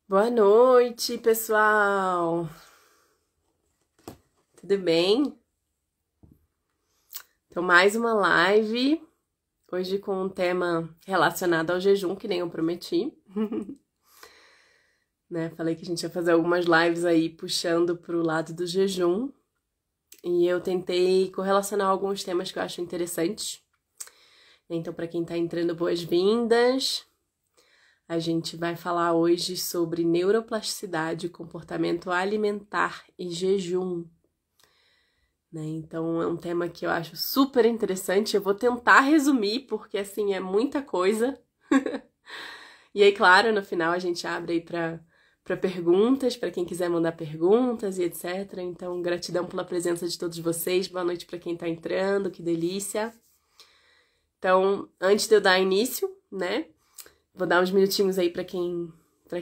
Boa noite, pessoal! Tudo bem? Então, mais uma live, hoje com um tema relacionado ao jejum, que nem eu prometi. Né? Falei que a gente ia fazer algumas lives aí puxando pro lado do jejum. E eu tentei correlacionar alguns temas que eu acho interessantes. Então, para quem tá entrando, boas-vindas! A gente vai falar hoje sobre neuroplasticidade, comportamento alimentar e jejum. Né? Então é um tema que eu acho super interessante. Eu vou tentar resumir, porque assim é muita coisa. E aí, claro, no final a gente abre aí para perguntas, para quem quiser mandar perguntas e etc. Então, gratidão pela presença de todos vocês. Boa noite para quem tá entrando, que delícia. Então, antes de eu dar início, né? Vou dar uns minutinhos aí para quem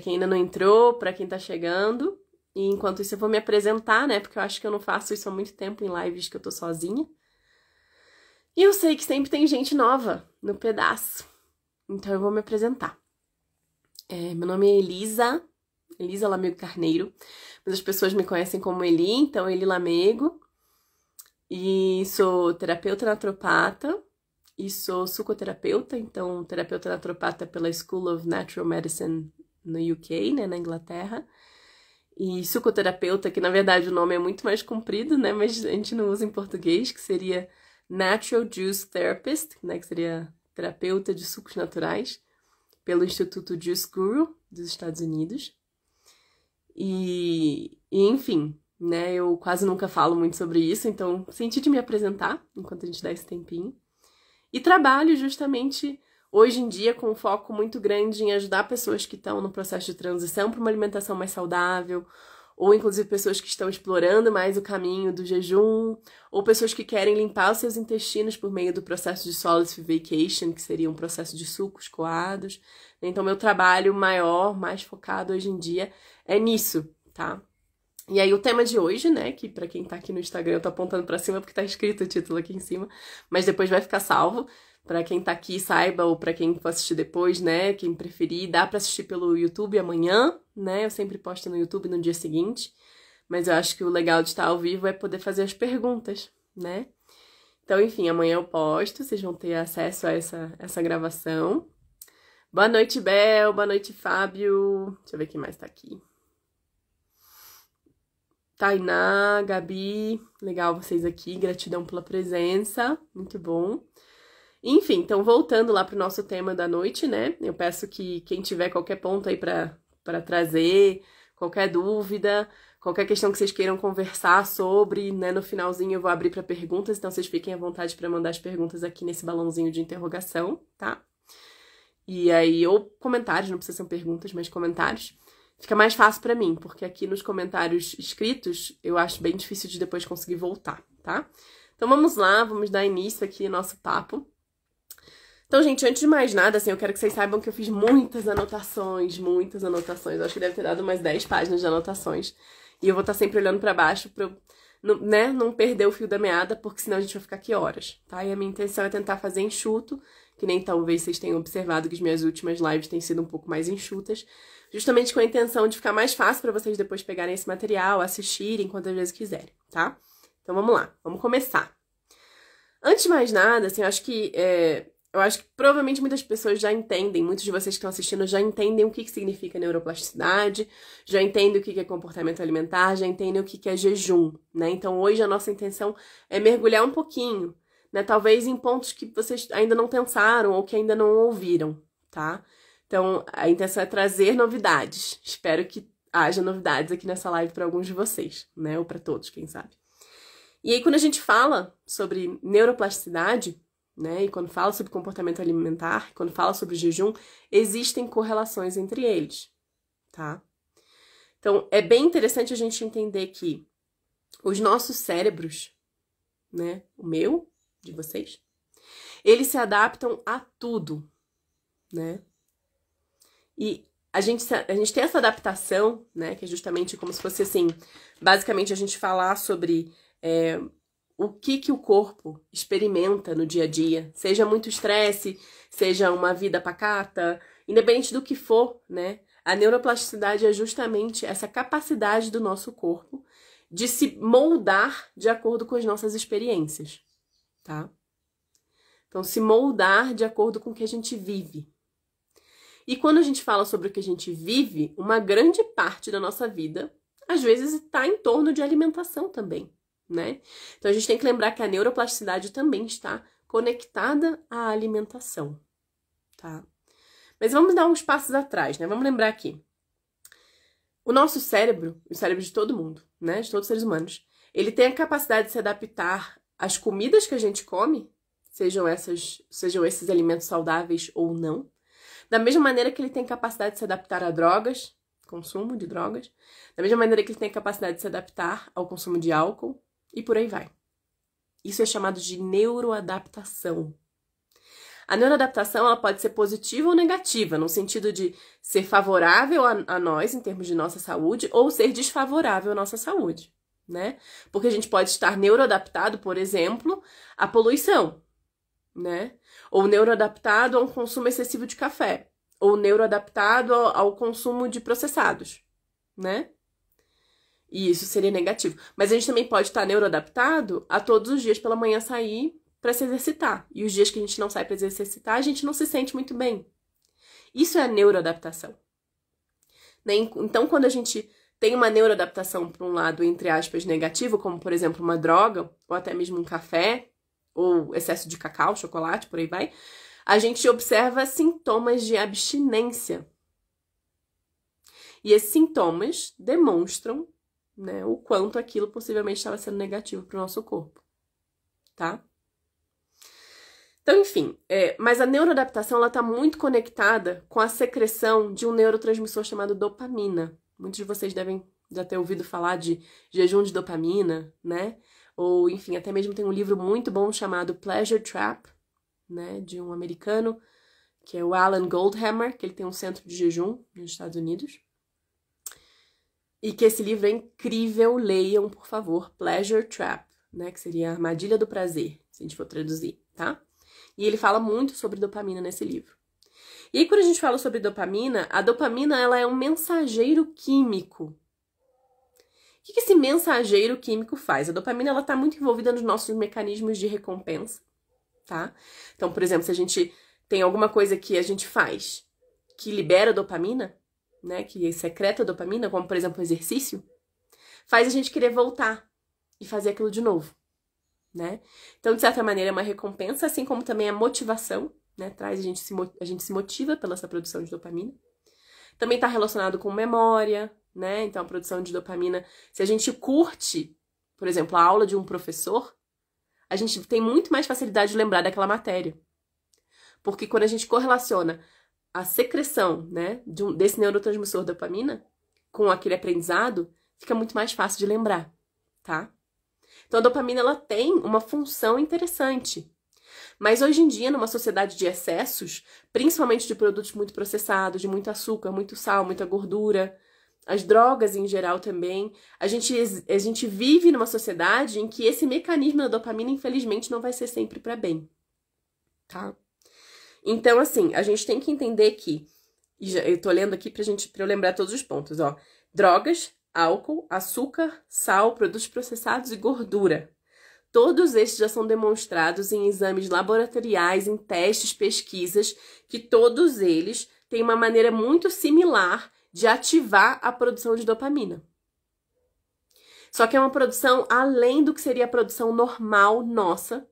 ainda não entrou, para quem tá chegando. E enquanto isso eu vou me apresentar, né? Porque eu acho que eu não faço isso há muito tempo em lives que eu tô sozinha. E eu sei que sempre tem gente nova no pedaço. Então eu vou me apresentar. Meu nome é Elisa Lamego Carneiro. Mas as pessoas me conhecem como Eli, então Eli Lamego. E sou terapeuta naturopata. E sou sucoterapeuta, então terapeuta naturopata pela School of Natural Medicine no UK, né, na Inglaterra. E sucoterapeuta, que na verdade o nome é muito mais comprido, né, mas a gente não usa em português, que seria Natural Juice Therapist, né, que seria terapeuta de sucos naturais, pelo Instituto Juice Guru dos Estados Unidos. E enfim, né, eu quase nunca falo muito sobre isso, então senti de me apresentar enquanto a gente dá esse tempinho. E trabalho justamente hoje em dia com um foco muito grande em ajudar pessoas que estão no processo de transição para uma alimentação mais saudável, ou inclusive pessoas que estão explorando mais o caminho do jejum, ou pessoas que querem limpar os seus intestinos por meio do processo de solidification, que seria um processo de sucos coados. Então, meu trabalho maior, mais focado hoje em dia, é nisso, tá? E aí o tema de hoje, né, que pra quem tá aqui no Instagram eu tô apontando pra cima porque tá escrito o título aqui em cima, mas depois vai ficar salvo, pra quem tá aqui saiba, ou pra quem for assistir depois, né, quem preferir, dá pra assistir pelo YouTube amanhã, né, eu sempre posto no YouTube no dia seguinte, mas eu acho que o legal de estar ao vivo é poder fazer as perguntas, né. Então, enfim, amanhã eu posto, vocês vão ter acesso a essa gravação. Boa noite, Bel, boa noite, Fábio, deixa eu ver quem mais tá aqui. Tainá, Gabi, legal vocês aqui, gratidão pela presença, muito bom. Enfim, então voltando lá pro nosso tema da noite, né? Eu peço que quem tiver qualquer ponto aí para trazer, qualquer dúvida, qualquer questão que vocês queiram conversar sobre, né? No finalzinho eu vou abrir para perguntas, então vocês fiquem à vontade para mandar as perguntas aqui nesse balãozinho de interrogação, tá? E aí, ou comentários, não precisam ser perguntas, mas comentários. Fica mais fácil pra mim, porque aqui nos comentários escritos eu acho bem difícil de depois conseguir voltar, tá? Então vamos lá, vamos dar início aqui ao nosso papo. Então, gente, antes de mais nada, assim, eu quero que vocês saibam que eu fiz muitas anotações, muitas anotações. Eu acho que deve ter dado umas 10 páginas de anotações. E eu vou estar sempre olhando pra baixo pra eu, né, não perder o fio da meada, porque senão a gente vai ficar aqui horas, tá? E a minha intenção é tentar fazer enxuto, que nem talvez vocês tenham observado que as minhas últimas lives têm sido um pouco mais enxutas, justamente com a intenção de ficar mais fácil para vocês depois pegarem esse material, assistirem quantas vezes quiserem, tá? Então vamos lá, vamos começar. Antes de mais nada, assim, eu acho que provavelmente muitas pessoas já entendem, muitos de vocês que estão assistindo já entendem o que significa neuroplasticidade, já entendem o que é comportamento alimentar, já entendem o que é jejum, né? Então hoje a nossa intenção é mergulhar um pouquinho, né? Talvez em pontos que vocês ainda não pensaram ou que ainda não ouviram, tá? Então a intenção é trazer novidades. Espero que haja novidades aqui nessa live para alguns de vocês, né? Ou para todos, quem sabe. E aí quando a gente fala sobre neuroplasticidade, né? E quando fala sobre comportamento alimentar, quando fala sobre jejum, existem correlações entre eles, tá? Então, é bem interessante a gente entender que os nossos cérebros, né? O meu, de vocês, eles se adaptam a tudo, né? E a gente tem essa adaptação, né? Que é justamente como se fosse assim, basicamente a gente falar sobre o que o corpo experimenta no dia a dia, seja muito estresse, seja uma vida pacata, independente do que for, né? A neuroplasticidade é justamente essa capacidade do nosso corpo de se moldar de acordo com as nossas experiências, tá? Então, se moldar de acordo com o que a gente vive. E quando a gente fala sobre o que a gente vive, uma grande parte da nossa vida, às vezes, está em torno de alimentação também, né? Então, a gente tem que lembrar que a neuroplasticidade também está conectada à alimentação, tá? Mas vamos dar uns passos atrás, né? Vamos lembrar aqui. O nosso cérebro, o cérebro de todo mundo, né? De todos os seres humanos, ele tem a capacidade de se adaptar às comidas que a gente come, sejam esses alimentos saudáveis ou não. Da mesma maneira que ele tem capacidade de se adaptar a drogas, consumo de drogas. Da mesma maneira que ele tem capacidade de se adaptar ao consumo de álcool. E por aí vai. Isso é chamado de neuroadaptação. A neuroadaptação ela pode ser positiva ou negativa, no sentido de ser favorável a nós, em termos de nossa saúde, ou ser desfavorável à nossa saúde, né? Porque a gente pode estar neuroadaptado, por exemplo, à poluição, né? Ou neuroadaptado a um consumo excessivo de café. Ou neuroadaptado ao consumo de processados, né? E isso seria negativo. Mas a gente também pode estar neuroadaptado a todos os dias pela manhã sair para se exercitar. E os dias que a gente não sai para se exercitar, a gente não se sente muito bem. Isso é a neuroadaptação. Então, quando a gente tem uma neuroadaptação para um lado, entre aspas, negativo, como, por exemplo, uma droga, ou até mesmo um café, ou excesso de cacau, chocolate, por aí vai, a gente observa sintomas de abstinência. E esses sintomas demonstram, né, o quanto aquilo possivelmente estava sendo negativo para o nosso corpo, tá? Então, enfim, mas a neuroadaptação ela está muito conectada com a secreção de um neurotransmissor chamado dopamina. Muitos de vocês devem já ter ouvido falar de jejum de dopamina, né? Ou, enfim, até mesmo tem um livro muito bom chamado Pleasure Trap, né? De um americano, que é o Alan Goldhammer, que ele tem um centro de jejum nos Estados Unidos. E que esse livro é incrível, leiam, por favor, Pleasure Trap, né? Que seria a armadilha do prazer, se a gente for traduzir, tá? E ele fala muito sobre dopamina nesse livro. E aí, quando a gente fala sobre dopamina, a dopamina ela é um mensageiro químico. O que esse mensageiro químico faz? A dopamina ela está muito envolvida nos nossos mecanismos de recompensa, tá? Então, por exemplo, se a gente tem alguma coisa que a gente faz que libera dopamina, né, que secreta dopamina, como, por exemplo, o exercício, faz a gente querer voltar e fazer aquilo de novo, né? Então, de certa maneira, é uma recompensa, assim como também a motivação, né? Traz a gente se motiva pela essa produção de dopamina. Também está relacionado com memória, né? Então, a produção de dopamina, se a gente curte, por exemplo, a aula de um professor, a gente tem muito mais facilidade de lembrar daquela matéria. Porque quando a gente correlaciona a secreção, né, desse neurotransmissor dopamina com aquele aprendizado, fica muito mais fácil de lembrar, tá? Então, a dopamina, ela tem uma função interessante. Mas hoje em dia, numa sociedade de excessos, principalmente de produtos muito processados, de muito açúcar, muito sal, muita gordura, as drogas em geral também, a gente vive numa sociedade em que esse mecanismo da dopamina, infelizmente, não vai ser sempre para bem, tá? Então, assim, a gente tem que entender que, eu tô lendo aqui pra eu lembrar todos os pontos, ó. Drogas, álcool, açúcar, sal, produtos processados e gordura. Todos estes já são demonstrados em exames laboratoriais, em testes, pesquisas, que todos eles têm uma maneira muito similar de ativar a produção de dopamina. Só que é uma produção além do que seria a produção normal nossa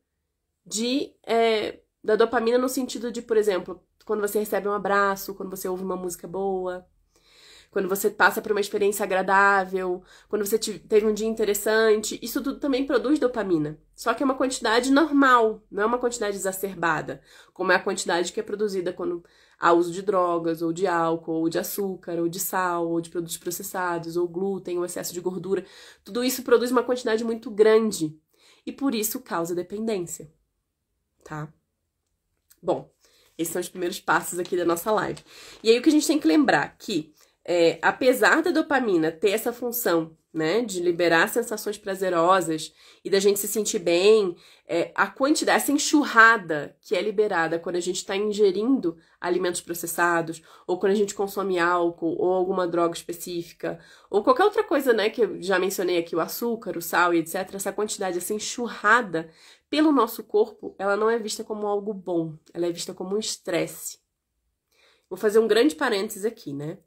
da dopamina no sentido de, por exemplo, quando você recebe um abraço, quando você ouve uma música boa, quando você passa por uma experiência agradável, quando você teve um dia interessante, isso tudo também produz dopamina. Só que é uma quantidade normal, não é uma quantidade exacerbada, como é a quantidade que é produzida quando há uso de drogas, ou de álcool, ou de açúcar, ou de sal, ou de produtos processados, ou glúten, ou excesso de gordura. Tudo isso produz uma quantidade muito grande e por isso causa dependência, tá? Bom, esses são os primeiros passos aqui da nossa live. E aí o que a gente tem que lembrar que, apesar da dopamina ter essa função né, de liberar sensações prazerosas e da gente se sentir bem, a quantidade, essa enxurrada que é liberada quando a gente está ingerindo alimentos processados, ou quando a gente consome álcool, ou alguma droga específica, ou qualquer outra coisa, né, que eu já mencionei aqui, o açúcar, o sal e etc., essa quantidade, essa enxurrada pelo nosso corpo, ela não é vista como algo bom, ela é vista como um estresse. Vou fazer um grande parênteses aqui, né?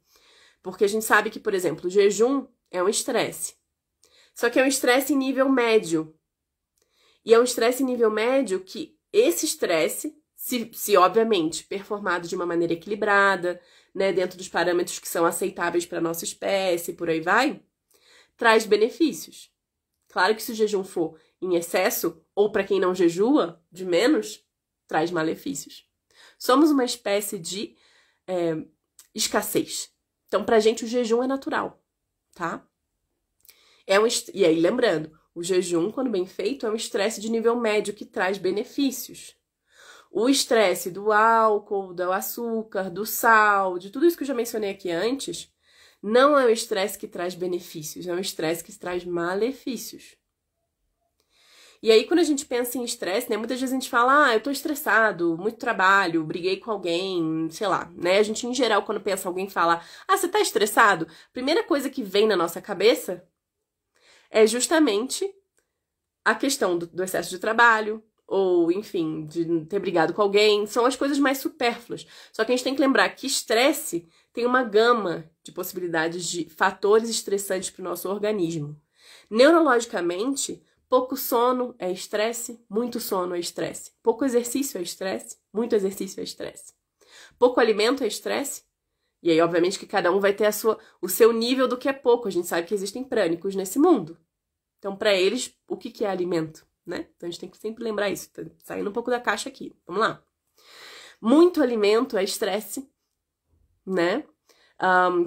Porque a gente sabe que, por exemplo, o jejum é um estresse. Só que é um estresse em nível médio. E é um estresse em nível médio que esse estresse, se obviamente performado de uma maneira equilibrada, né, dentro dos parâmetros que são aceitáveis para a nossa espécie, por aí vai, traz benefícios. Claro que se o jejum for em excesso, ou para quem não jejua, de menos, traz malefícios. Somos uma espécie de escassez. Então, pra gente, o jejum é natural, tá? E aí, lembrando, o jejum, quando bem feito, é um estresse de nível médio que traz benefícios. O estresse do álcool, do açúcar, do sal, de tudo isso que eu já mencionei aqui antes, não é um estresse que traz benefícios, é um estresse que traz malefícios. E aí, quando a gente pensa em estresse, né, muitas vezes a gente fala, eu tô estressado, muito trabalho, briguei com alguém, sei lá, né? A gente, em geral, quando pensa alguém fala, você tá estressado? A primeira coisa que vem na nossa cabeça é justamente a questão do excesso de trabalho, ou, enfim, de ter brigado com alguém. São as coisas mais supérfluas. Só que a gente tem que lembrar que estresse tem uma gama de possibilidades de fatores estressantes para o nosso organismo. Neurologicamente, pouco sono é estresse, muito sono é estresse. Pouco exercício é estresse, muito exercício é estresse. Pouco alimento é estresse. E aí, obviamente, que cada um vai ter o seu nível do que é pouco. A gente sabe que existem prânicos nesse mundo. Então, para eles, o que é alimento, né? Então, a gente tem que sempre lembrar isso. Tá saindo um pouco da caixa aqui. Vamos lá. Muito alimento é estresse, né?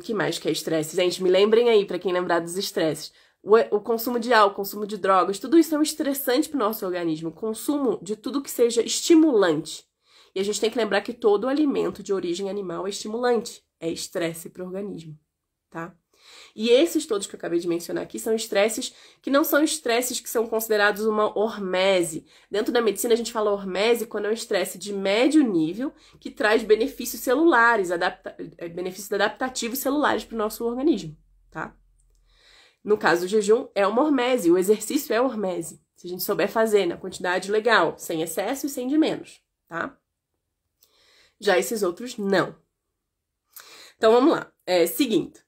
Que mais que é estresse? Gente, me lembrem aí, para quem lembrar dos estresses. O consumo de álcool, consumo de drogas, tudo isso é um estressante para o nosso organismo. O consumo de tudo que seja estimulante. E a gente tem que lembrar que todo alimento de origem animal é estimulante. É estresse para o organismo, tá? E esses todos que eu acabei de mencionar aqui são estresses que não são estresses que são considerados uma hormese. Dentro da medicina a gente fala hormese quando é um estresse de médio nível que traz benefícios celulares, benefícios adaptativos celulares para o nosso organismo, tá? No caso do jejum, é uma hormese, o exercício é hormese. Se a gente souber fazer na quantidade legal, sem excesso e sem de menos, tá? Já esses outros, não. Então, vamos lá. Seguindo.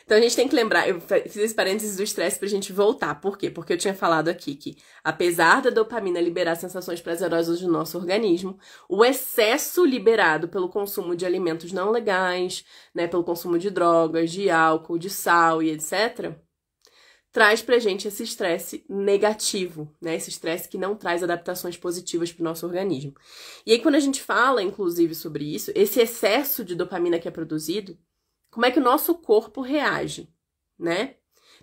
Então, a gente tem que lembrar, eu fiz esse parênteses do estresse pra gente voltar. Por quê? Porque eu tinha falado aqui que, apesar da dopamina liberar sensações prazerosas do nosso organismo, o excesso liberado pelo consumo de alimentos não legais, né, pelo consumo de drogas, de álcool, de sal e etc., traz pra gente esse estresse negativo, né? Esse estresse que não traz adaptações positivas pro nosso organismo. E aí, quando a gente fala, inclusive, sobre isso, esse excesso de dopamina que é produzido, como é que o nosso corpo reage, né?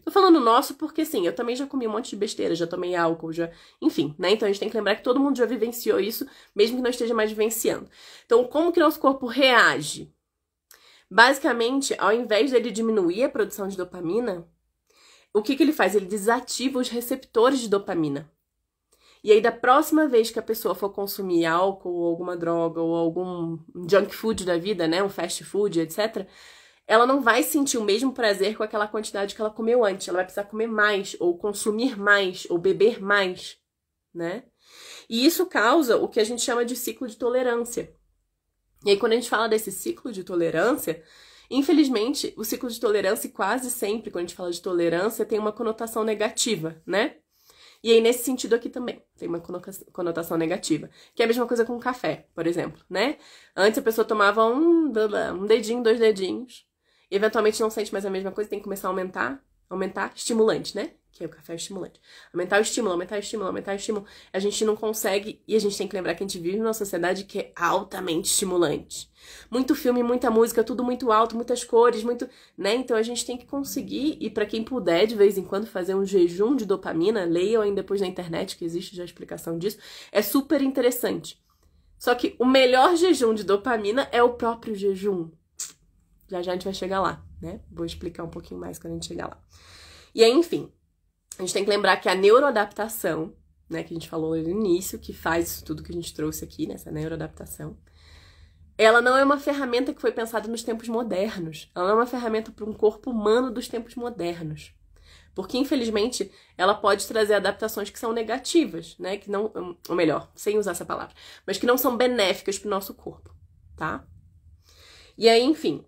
Tô falando nosso porque, assim, eu também já comi um monte de besteira, já tomei álcool, enfim, né? Então, a gente tem que lembrar que todo mundo já vivenciou isso, mesmo que não esteja mais vivenciando. Então, como que o nosso corpo reage? Basicamente, ao invés dele diminuir a produção de dopamina, o que ele faz? Ele desativa os receptores de dopamina. E aí, da próxima vez que a pessoa for consumir álcool, ou alguma droga, ou algum junk food da vida, né? Um fast food, etc., ela não vai sentir o mesmo prazer com aquela quantidade que ela comeu antes. Ela vai precisar comer mais, ou consumir mais, ou beber mais, né? E isso causa o que a gente chama de ciclo de tolerância. E aí, quando a gente fala desse ciclo de tolerância, infelizmente, o ciclo de tolerância, quase sempre, quando a gente fala de tolerância, tem uma conotação negativa, né? E aí, nesse sentido aqui também, tem uma conotação negativa. Que é a mesma coisa com café, por exemplo, né? Antes a pessoa tomava um dedinho, 2 dedinhos. E eventualmente não sente mais a mesma coisa, tem que começar a aumentar estimulante, né? Que é o café estimulante. Aumentar o estímulo, aumentar o estímulo, aumentar o estímulo. A gente não consegue, e a gente tem que lembrar que a gente vive numa sociedade que é altamente estimulante. Muito filme, muita música, tudo muito alto, muitas cores, muito, né? Então a gente tem que conseguir, e pra quem puder de vez em quando fazer um jejum de dopamina, leiam aí depois na internet que existe já a explicação disso, é super interessante. Só que o melhor jejum de dopamina é o próprio jejum. Já a gente vai chegar lá, né? Vou explicar um pouquinho mais quando a gente chegar lá. E aí, enfim, a gente tem que lembrar que a neuroadaptação, né, que a gente falou no início, que faz isso tudo que a gente trouxe aqui, nessa neuroadaptação, ela não é uma ferramenta que foi pensada nos tempos modernos. Ela não é uma ferramenta para um corpo humano dos tempos modernos. Porque, infelizmente, ela pode trazer adaptações que são negativas, né? Que não, ou melhor, sem usar essa palavra, mas que não são benéficas para o nosso corpo, tá? E aí, enfim,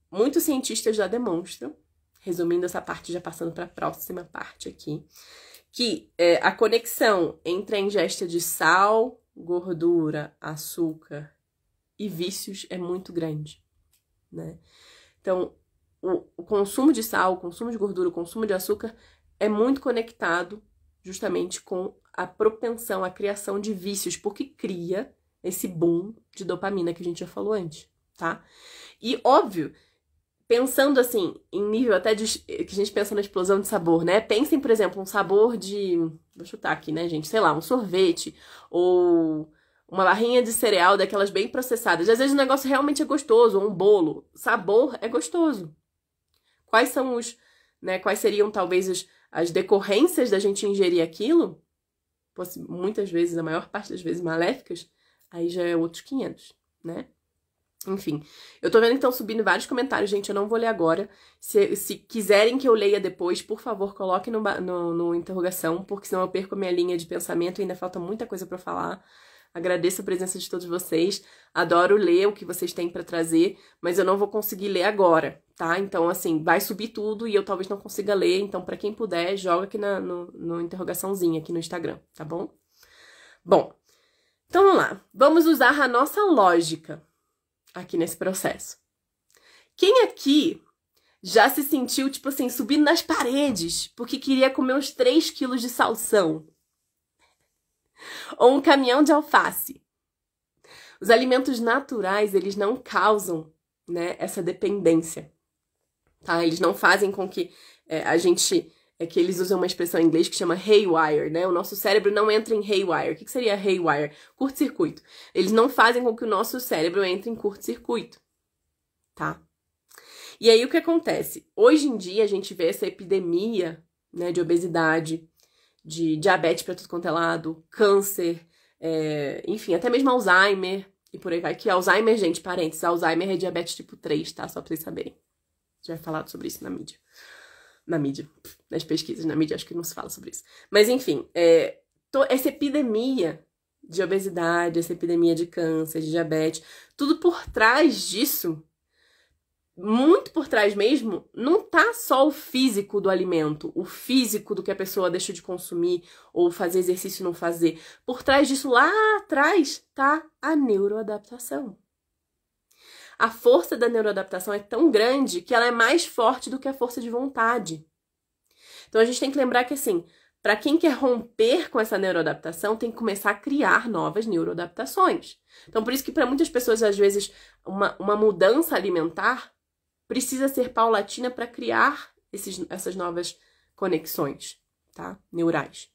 muitos cientistas já demonstram, resumindo essa parte, já passando para a próxima parte aqui, que a conexão entre a ingesta de sal, gordura, açúcar e vícios é muito grande, né? Então, o consumo de sal, o consumo de gordura, o consumo de açúcar é muito conectado justamente com a propensão, a criação de vícios, porque cria esse boom de dopamina que a gente já falou antes, tá? E, óbvio, pensando assim, em nível até de que a gente pensa na explosão de sabor, né? Pensem, por exemplo, um sabor de... Vou chutar aqui, né, gente? Sei lá, um sorvete ou uma barrinha de cereal daquelas bem processadas. Às vezes o negócio realmente é gostoso, ou um bolo. Sabor é gostoso. Quais são os, né, quais seriam talvez as decorrências da gente ingerir aquilo? Muitas vezes, a maior parte das vezes maléficas, aí já é outros 500, né? Enfim, eu tô vendo que estão subindo vários comentários, gente, eu não vou ler agora. Se quiserem que eu leia depois, por favor, coloquem no interrogação, porque senão eu perco a minha linha de pensamento e ainda falta muita coisa pra falar. Agradeço a presença de todos vocês, adoro ler o que vocês têm pra trazer, mas eu não vou conseguir ler agora, tá? Então, assim, vai subir tudo e eu talvez não consiga ler, então pra quem puder, joga aqui no interrogaçãozinha aqui no Instagram, tá bom? Bom, então vamos lá, vamos usar a nossa lógica aqui nesse processo. Quem aqui já se sentiu, tipo assim, subindo nas paredes porque queria comer uns 3 quilos de salsão? Ou um caminhão de alface? Os alimentos naturais, eles não causam, né, essa dependência, tá? Eles não fazem com que a gente... que eles usam uma expressão em inglês que chama haywire, né? O nosso cérebro não entra em haywire. O que seria haywire? Curto-circuito. Eles não fazem com que o nosso cérebro entre em curto-circuito, tá? E aí o que acontece? Hoje em dia a gente vê essa epidemia, né, de obesidade, de diabetes para tudo quanto é lado, câncer, enfim, até mesmo Alzheimer e por aí vai. Que Alzheimer, gente, parênteses, Alzheimer é diabetes tipo 3, tá? Só pra vocês saberem. Já falado sobre isso na mídia. Nas pesquisas, na mídia acho que não se fala sobre isso. Mas enfim, essa epidemia de obesidade, essa epidemia de câncer, de diabetes, tudo por trás disso, muito por trás mesmo, não tá só o físico do alimento, o físico do que a pessoa deixou de consumir, ou fazer exercício e não fazer. Por trás disso, lá atrás, tá a neuroadaptação. A força da neuroadaptação é tão grande que ela é mais forte do que a força de vontade. Então a gente tem que lembrar que, assim, para quem quer romper com essa neuroadaptação, tem que começar a criar novas neuroadaptações. Então por isso que para muitas pessoas, às vezes, uma mudança alimentar precisa ser paulatina para criar essas novas conexões, tá? Neurais.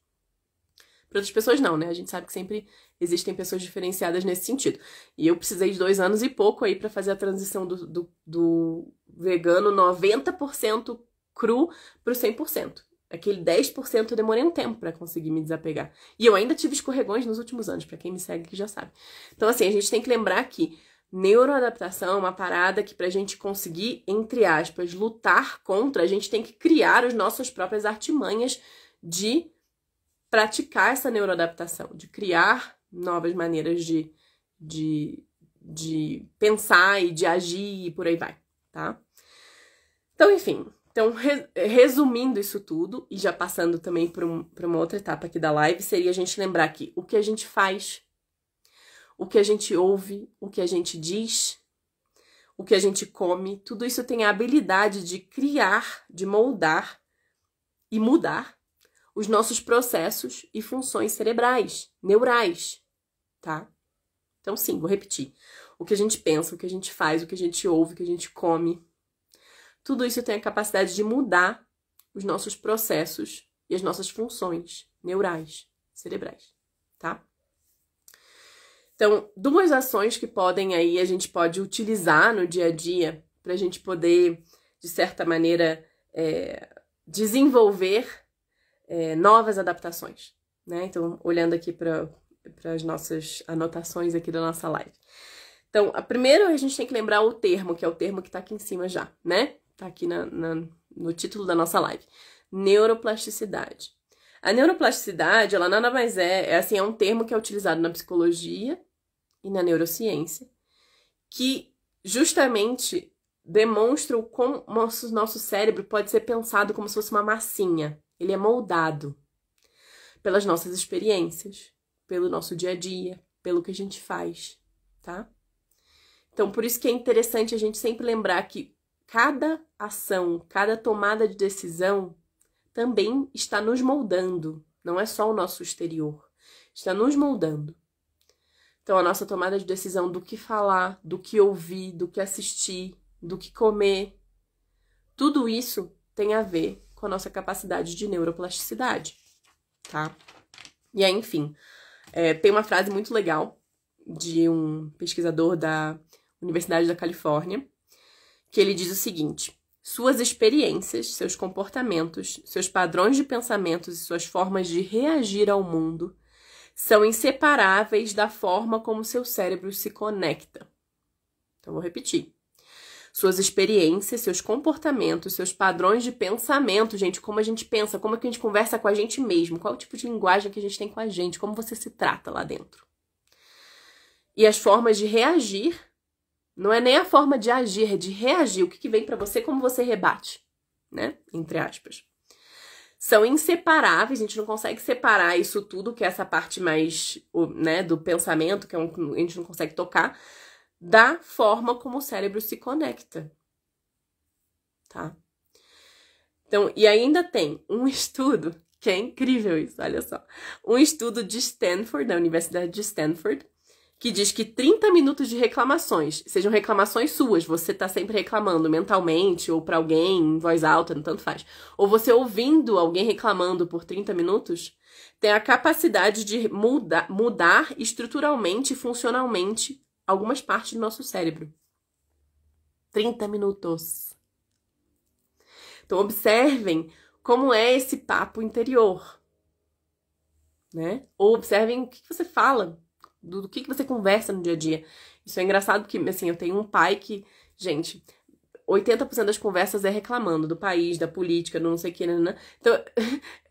Para outras pessoas não, né? A gente sabe que sempre existem pessoas diferenciadas nesse sentido. E eu precisei de 2 anos e pouco aí para fazer a transição do vegano 90% cru pro 100%. Aquele 10% eu demorei um tempo para conseguir me desapegar. E eu ainda tive escorregões nos últimos anos, para quem me segue que já sabe. Então assim, a gente tem que lembrar que neuroadaptação é uma parada que pra gente conseguir, entre aspas, lutar contra, a gente tem que criar as nossas próprias artimanhas de praticar essa neuroadaptação, de criar novas maneiras de pensar e de agir e por aí vai, tá? Então, enfim, resumindo isso tudo e já passando também para uma outra etapa aqui da live, seria a gente lembrar que o que a gente faz, o que a gente ouve, o que a gente diz, o que a gente come, tudo isso tem a habilidade de criar, de moldar e mudar os nossos processos e funções cerebrais, neurais, tá? Então, sim, vou repetir. O que a gente pensa, o que a gente faz, o que a gente ouve, o que a gente come, tudo isso tem a capacidade de mudar os nossos processos e as nossas funções neurais, cerebrais, tá? Então, 2 ações que a gente pode utilizar no dia a dia pra gente poder, de certa maneira, desenvolver novas adaptações, né? Então, olhando aqui para as nossas anotações aqui da nossa live. Então, primeiro a gente tem que lembrar o termo, que é o termo que está aqui em cima já, né? Tá aqui no título da nossa live. Neuroplasticidade. A neuroplasticidade, ela nada mais é um termo que é utilizado na psicologia e na neurociência, que justamente demonstra o como nosso cérebro pode ser pensado como se fosse uma massinha. Ele é moldado pelas nossas experiências, pelo nosso dia a dia, pelo que a gente faz, tá? Então, por isso que é interessante a gente sempre lembrar que cada ação, cada tomada de decisão também está nos moldando. Não é só o nosso exterior. Está nos moldando. Então, a nossa tomada de decisão do que falar, do que ouvir, do que assistir, do que comer, tudo isso tem a ver com a nossa capacidade de neuroplasticidade, tá? E aí, enfim, tem uma frase muito legal de um pesquisador da Universidade da Califórnia, que ele diz o seguinte: suas experiências, seus comportamentos, seus padrões de pensamentos e suas formas de reagir ao mundo são inseparáveis da forma como seu cérebro se conecta. Então, vou repetir. Suas experiências, seus comportamentos, seus padrões de pensamento, gente, como a gente pensa, como é que a gente conversa com a gente mesmo, qual é o tipo de linguagem que a gente tem com a gente, como você se trata lá dentro. E as formas de reagir, não é nem a forma de agir, é de reagir, o que vem pra você, como você rebate, né, entre aspas. São inseparáveis, a gente não consegue separar isso tudo, que é essa parte mais, né, do pensamento, que a gente não consegue tocar, da forma como o cérebro se conecta, tá? Então, e ainda tem um estudo, que é incrível isso, olha só. Um estudo de Stanford, da Universidade de Stanford, que diz que 30 minutos de reclamações, sejam reclamações suas, você tá sempre reclamando mentalmente, ou pra alguém, em voz alta, não tanto faz, ou você ouvindo alguém reclamando por 30 minutos, tem a capacidade de mudar estruturalmente e funcionalmente algumas partes do nosso cérebro. 30 minutos. Então, observem como é esse papo interior, né? Ou observem o que você fala, do que você conversa no dia a dia. Isso é engraçado porque, assim, eu tenho um pai que, gente, 80% das conversas é reclamando do país, da política, do não sei o que, né? Então,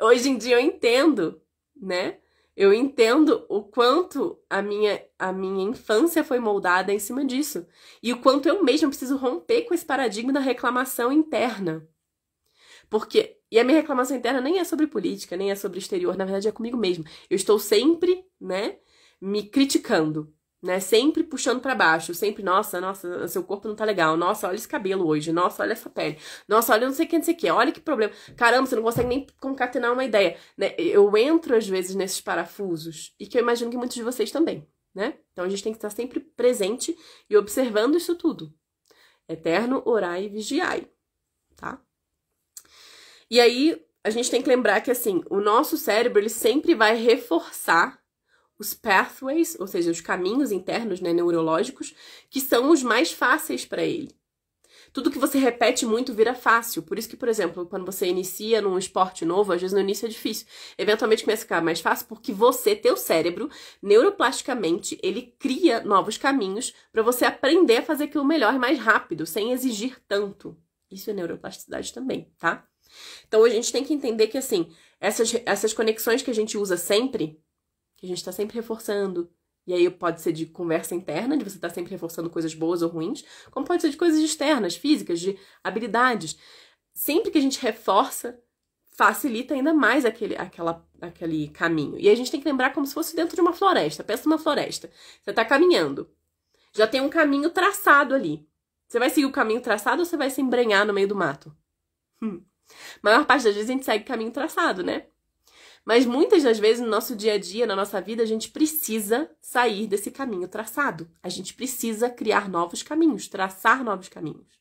hoje em dia eu entendo, né? Eu entendo o quanto a minha infância foi moldada em cima disso. E o quanto eu mesma preciso romper com esse paradigma da reclamação interna. E a minha reclamação interna nem é sobre política, nem é sobre exterior, na verdade é comigo mesma. Eu estou sempre, né, me criticando, né, sempre puxando pra baixo, sempre, nossa, seu corpo não tá legal, nossa, olha esse cabelo hoje, nossa, olha essa pele, nossa, olha não sei o que, olha que problema, caramba, você não consegue nem concatenar uma ideia, né, eu entro às vezes nesses parafusos, e que eu imagino que muitos de vocês também, né, então a gente tem que estar sempre presente e observando isso tudo, eterno orai e vigiai, tá? E aí, a gente tem que lembrar que, assim, o nosso cérebro, ele sempre vai reforçar os pathways, ou seja, os caminhos internos, né, neurológicos, que são os mais fáceis para ele. Tudo que você repete muito vira fácil. Por isso que, por exemplo, quando você inicia num esporte novo, às vezes no início é difícil. Eventualmente começa a ficar mais fácil porque teu cérebro, neuroplasticamente, ele cria novos caminhos para você aprender a fazer aquilo melhor e mais rápido, sem exigir tanto. Isso é neuroplasticidade também, tá? Então, a gente tem que entender que, assim, essas conexões que a gente usa sempre, que a gente tá sempre reforçando, e aí pode ser de conversa interna, de você estar sempre reforçando coisas boas ou ruins, como pode ser de coisas externas, físicas, de habilidades. Sempre que a gente reforça, facilita ainda mais aquele caminho. E a gente tem que lembrar como se fosse dentro de uma floresta. Pensa numa floresta. Você tá caminhando. Já tem um caminho traçado ali. Você vai seguir o caminho traçado ou você vai se embrenhar no meio do mato? A maior parte das vezes a gente segue o caminho traçado, né? Mas muitas das vezes no nosso dia a dia, na nossa vida, a gente precisa sair desse caminho traçado. A gente precisa criar novos caminhos, traçar novos caminhos.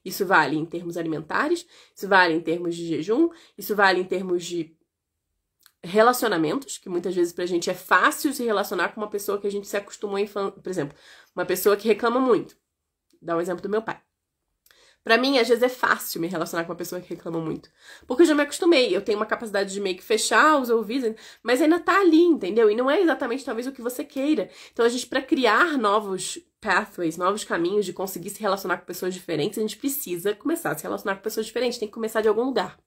Isso vale em termos alimentares, isso vale em termos de jejum, isso vale em termos de relacionamentos, que muitas vezes pra gente é fácil se relacionar com uma pessoa que a gente se acostumou por exemplo, uma pessoa que reclama muito. Dá um exemplo do meu pai. Pra mim, às vezes é fácil me relacionar com uma pessoa que reclama muito. Porque eu já me acostumei. Eu tenho uma capacidade de meio que fechar os ouvidos, mas ainda tá ali, entendeu? E não é exatamente talvez o que você queira. Então, a gente, pra criar novos pathways, novos caminhos de conseguir se relacionar com pessoas diferentes, a gente precisa começar a se relacionar com pessoas diferentes. Tem que começar de algum lugar,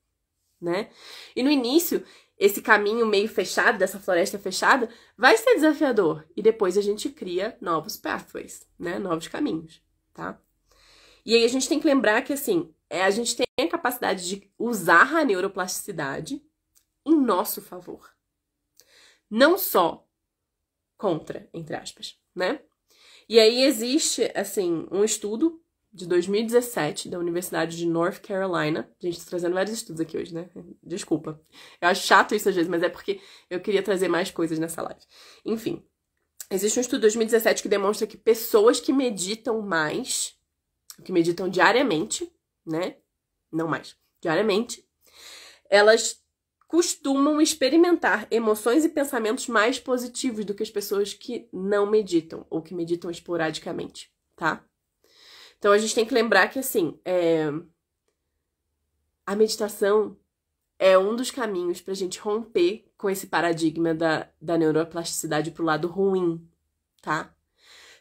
né? E no início, esse caminho meio fechado, dessa floresta fechada, vai ser desafiador. E depois a gente cria novos pathways, né? Novos caminhos, tá? E aí a gente tem que lembrar que, assim, a gente tem a capacidade de usar a neuroplasticidade em nosso favor. Não só contra, entre aspas, né? E aí existe, assim, um estudo de 2017 da Universidade de North Carolina. Gente, tô trazendo vários estudos aqui hoje, né? Desculpa. Eu acho chato isso às vezes, mas é porque eu queria trazer mais coisas nessa live. Enfim, existe um estudo de 2017 que demonstra que pessoas que meditam mais, que meditam diariamente, né? Não mais, diariamente, elas costumam experimentar emoções e pensamentos mais positivos do que as pessoas que não meditam ou que meditam esporadicamente, tá? Então, a gente tem que lembrar que, assim, a meditação é um dos caminhos pra gente romper com esse paradigma da neuroplasticidade pro lado ruim, tá?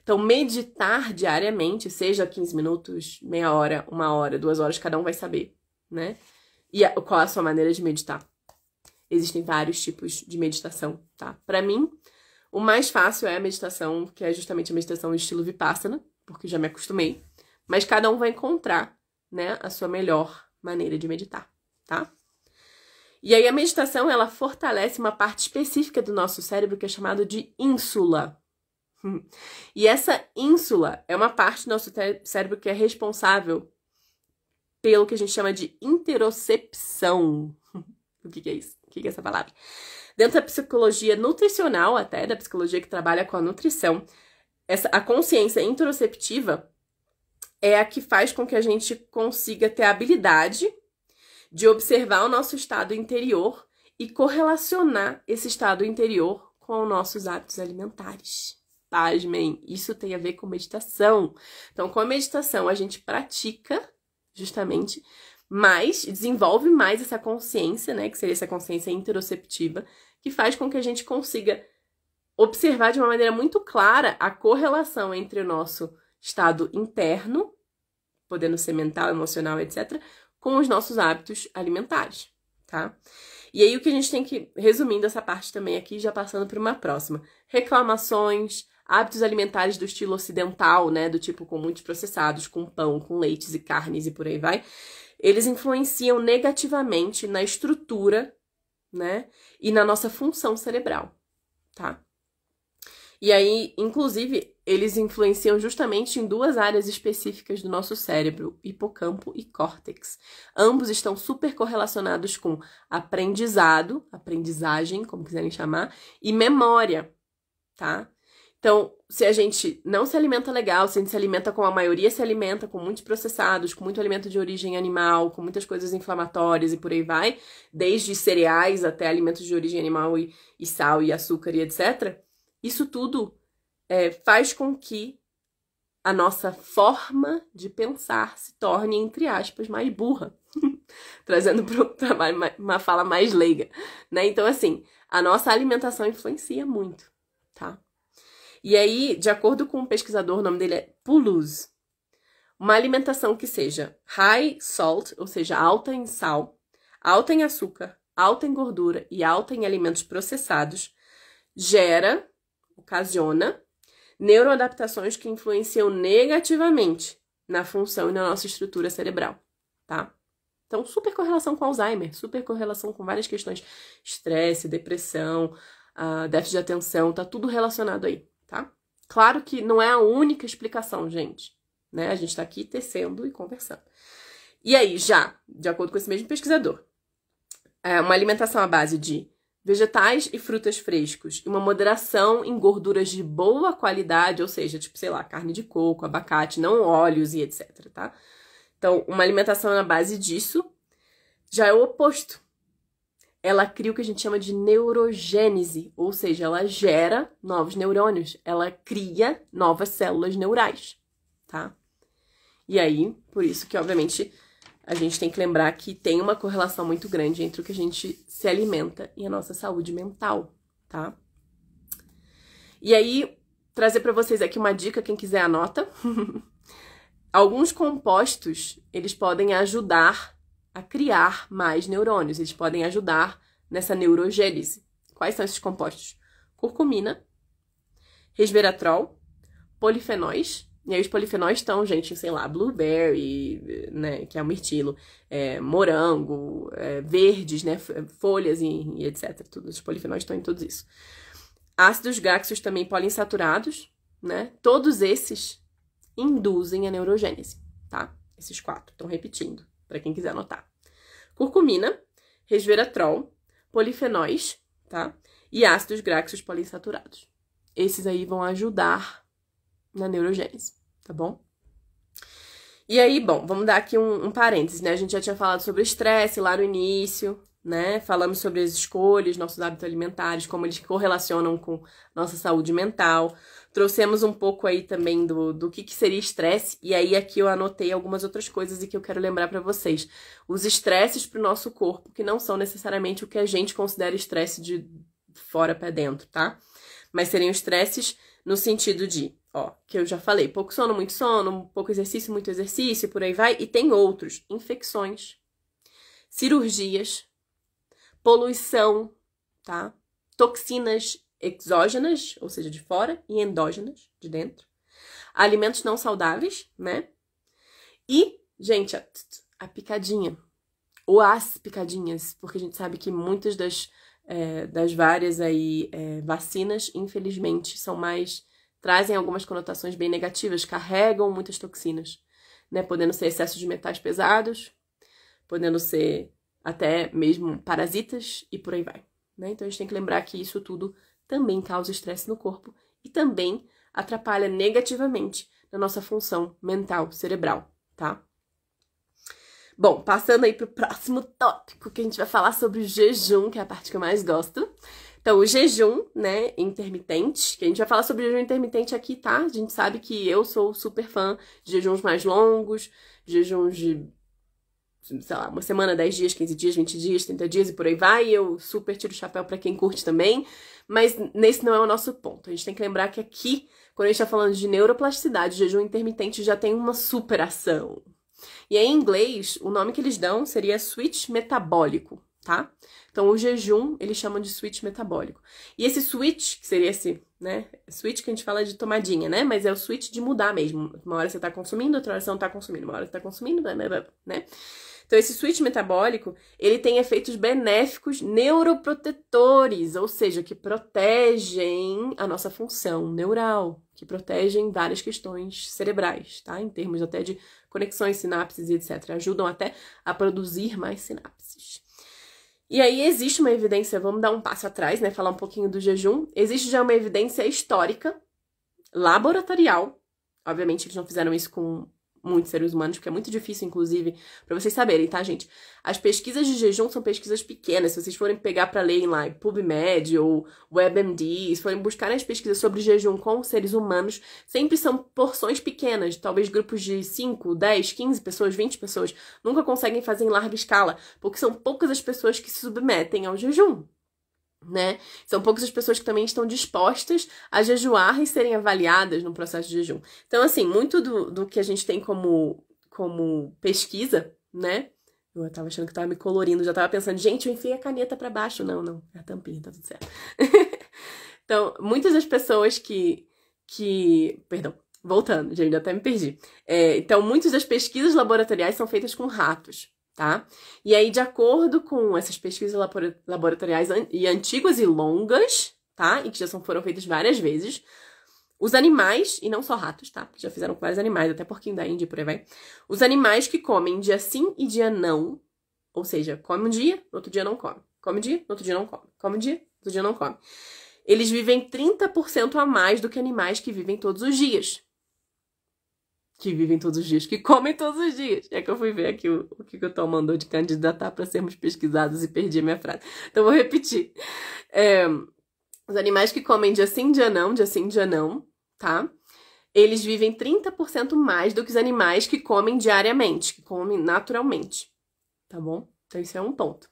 Então, meditar diariamente, seja 15 minutos, meia hora, 1 hora, 2 horas, cada um vai saber, né? E qual é a sua maneira de meditar? Existem vários tipos de meditação, tá? Pra mim, o mais fácil é a meditação, que é justamente a meditação do estilo Vipassana, porque já me acostumei. Mas cada um vai encontrar, né, a sua melhor maneira de meditar, tá? E aí a meditação, ela fortalece uma parte específica do nosso cérebro que é chamado de ínsula. E essa ínsula é uma parte do nosso cérebro que é responsável pelo que a gente chama de interocepção. O que é isso? O que é essa palavra? Dentro da psicologia nutricional, até da psicologia que trabalha com a nutrição, a consciência interoceptiva é a que faz com que a gente consiga ter a habilidade de observar o nosso estado interior e correlacionar esse estado interior com os nossos hábitos alimentares. Pasmem, isso tem a ver com meditação. Então, com a meditação, a gente pratica, justamente, mais, desenvolve mais essa consciência, né, que seria essa consciência interoceptiva, que faz com que a gente consiga observar de uma maneira muito clara a correlação entre o nosso estado interno, podendo ser mental, emocional, etc., com os nossos hábitos alimentares, tá? E aí o que a gente tem que, resumindo essa parte também aqui, já passando para uma próxima, reclamações, hábitos alimentares do estilo ocidental, né, do tipo com muitos processados, com pão, com leites e carnes e por aí vai, eles influenciam negativamente na estrutura, né, e na nossa função cerebral, tá? E aí, inclusive, eles influenciam justamente em 2 áreas específicas do nosso cérebro, hipocampo e córtex. Ambos estão super correlacionados com aprendizado, aprendizagem, como quiserem chamar, e memória, tá? Então, se a gente não se alimenta legal, se a gente se alimenta como a maioria se alimenta, com muitos processados, com muito alimento de origem animal, com muitas coisas inflamatórias e por aí vai, desde cereais até alimentos de origem animal e sal e açúcar e etc., isso tudo faz com que a nossa forma de pensar se torne, entre aspas, mais burra. Trazendo para o trabalho uma fala mais leiga, né? Então, assim, a nossa alimentação influencia muito, tá? E aí, de acordo com um pesquisador, o nome dele é Puluz, uma alimentação que seja high salt, ou seja, alta em sal, alta em açúcar, alta em gordura e alta em alimentos processados, ocasiona neuroadaptações que influenciam negativamente na função e na nossa estrutura cerebral, tá? Então, super correlação com Alzheimer, super correlação com várias questões, estresse, depressão, déficit de atenção, tá tudo relacionado aí, tá? Claro que não é a única explicação, gente, né? A gente tá aqui tecendo e conversando. E aí, já, de acordo com esse mesmo pesquisador, uma alimentação à base de vegetais e frutas frescos e uma moderação em gorduras de boa qualidade, ou seja, tipo, sei lá, carne de coco, abacate, não óleos e etc, tá? Então, uma alimentação na base disso já é o oposto. Ela cria o que a gente chama de neurogênese, ou seja, ela gera novos neurônios, ela cria novas células neurais, tá? E aí, por isso que, obviamente, a gente tem que lembrar que tem uma correlação muito grande entre o que a gente se alimenta e a nossa saúde mental, tá? E aí, trazer pra vocês aqui uma dica, quem quiser anota. Alguns compostos, eles podem ajudar a criar mais neurônios, eles podem ajudar nessa neurogênese. Quais são esses compostos? Curcumina, resveratrol, polifenóis. E aí os polifenóis estão, gente, sei lá, blueberry, né, que é o mirtilo, morango, verdes, né, folhas e etc. Todos os polifenóis estão em tudo isso. Ácidos graxos também poliinsaturados, né? Todos esses induzem a neurogênese, tá? Esses 4, estão repetindo, para quem quiser anotar. Curcumina, resveratrol, polifenóis, tá? E ácidos graxos poliinsaturados. Esses aí vão ajudar na neurogênese, tá bom? E aí, bom, vamos dar aqui um parênteses, né? A gente já tinha falado sobre o estresse lá no início, né? Falamos sobre as escolhas, nossos hábitos alimentares, como eles correlacionam com nossa saúde mental. Trouxemos um pouco aí também do que seria estresse, e aí aqui eu anotei algumas outras coisas e que eu quero lembrar pra vocês. Os estresses pro nosso corpo, que não são necessariamente o que a gente considera estresse de fora pra dentro, tá? Mas seriam estresses no sentido de, que eu já falei, pouco sono, pouco exercício, muito exercício, por aí vai. E tem outros, infecções, cirurgias, poluição, tá? Toxinas exógenas, ou seja, de fora, e endógenas, de dentro. Alimentos não saudáveis, né? E, gente, a picadinha, ou as picadinhas, porque a gente sabe que muitas das várias aí vacinas, infelizmente, trazem algumas conotações bem negativas, carregam muitas toxinas, né? Podendo ser excesso de metais pesados, podendo ser até mesmo parasitas e por aí vai, né? Então a gente tem que lembrar que isso tudo também causa estresse no corpo e também atrapalha negativamente na nossa função mental, cerebral, tá? Bom, passando aí pro próximo tópico, que a gente vai falar sobre o jejum, que é a parte que eu mais gosto. Então, o jejum, né, intermitente, que a gente vai falar sobre jejum intermitente aqui, tá? A gente sabe que eu sou super fã de jejuns mais longos, jejuns de, sei lá, uma semana, 10 dias, 15 dias, 20 dias, 30 dias e por aí vai. Eu super tiro o chapéu pra quem curte também, mas nesse não é o nosso ponto. A gente tem que lembrar que aqui, quando a gente tá falando de neuroplasticidade, o jejum intermitente já tem uma superação. E aí, em inglês, o nome que eles dão seria switch metabólico, tá? Então, o jejum, eles chamam de switch metabólico. E esse switch, que seria esse, né? Switch que a gente fala de tomadinha, né? Mas é o switch de mudar mesmo. Uma hora você tá consumindo, outra hora você não tá consumindo. Uma hora você tá consumindo, né? Então, esse switch metabólico, ele tem efeitos benéficos neuroprotetores, ou seja, que protegem a nossa função neural, que protegem várias questões cerebrais, tá? Em termos até de conexões, sinapses e etc. Ajudam até a produzir mais sinapses. E aí existe uma evidência, vamos dar um passo atrás, né? Falar um pouquinho do jejum. Existe já uma evidência histórica, laboratorial. Obviamente eles não fizeram isso com muitos seres humanos, porque é muito difícil, inclusive, pra vocês saberem, tá, gente? As pesquisas de jejum são pesquisas pequenas. Se vocês forem pegar pra ler em lá PubMed ou WebMD, se forem buscar as pesquisas sobre jejum com seres humanos, sempre são porções pequenas, talvez grupos de 5, 10, 15 pessoas, 20 pessoas. Nunca conseguem fazer em larga escala, porque são poucas as pessoas que se submetem ao jejum, né? São poucas as pessoas que também estão dispostas a jejuar e serem avaliadas no processo de jejum. Então, assim, muito do que a gente tem como pesquisa, né? Eu tava achando que tava me colorindo, já tava pensando, gente, eu enfiei a caneta pra baixo. Não, é a tampinha, tá tudo certo. Então, muitas das pessoas Perdão, voltando, gente, até me perdi. Então, muitas das pesquisas laboratoriais são feitas com ratos, tá? E aí, de acordo com essas pesquisas laboratoriais e antigas e longas, tá? E que já foram feitas várias vezes, os animais, e não só ratos, tá? Já fizeram com vários animais, até porquinho da Índia, por aí vai. Os animais que comem dia sim e dia não, ou seja, come um dia, no outro dia não come. Come um dia, no outro dia não come. Come um dia, no outro dia não come. Eles vivem 30% a mais do que animais que vivem todos os dias. Que comem todos os dias. É que eu fui ver aqui o que o Tom mandou de candidatar para sermos pesquisados e perdi a minha frase. Então, vou repetir. Os animais que comem dia sim, dia não, tá? eles vivem 30% mais do que os animais que comem diariamente, que comem naturalmente, tá bom? Então, isso é um ponto.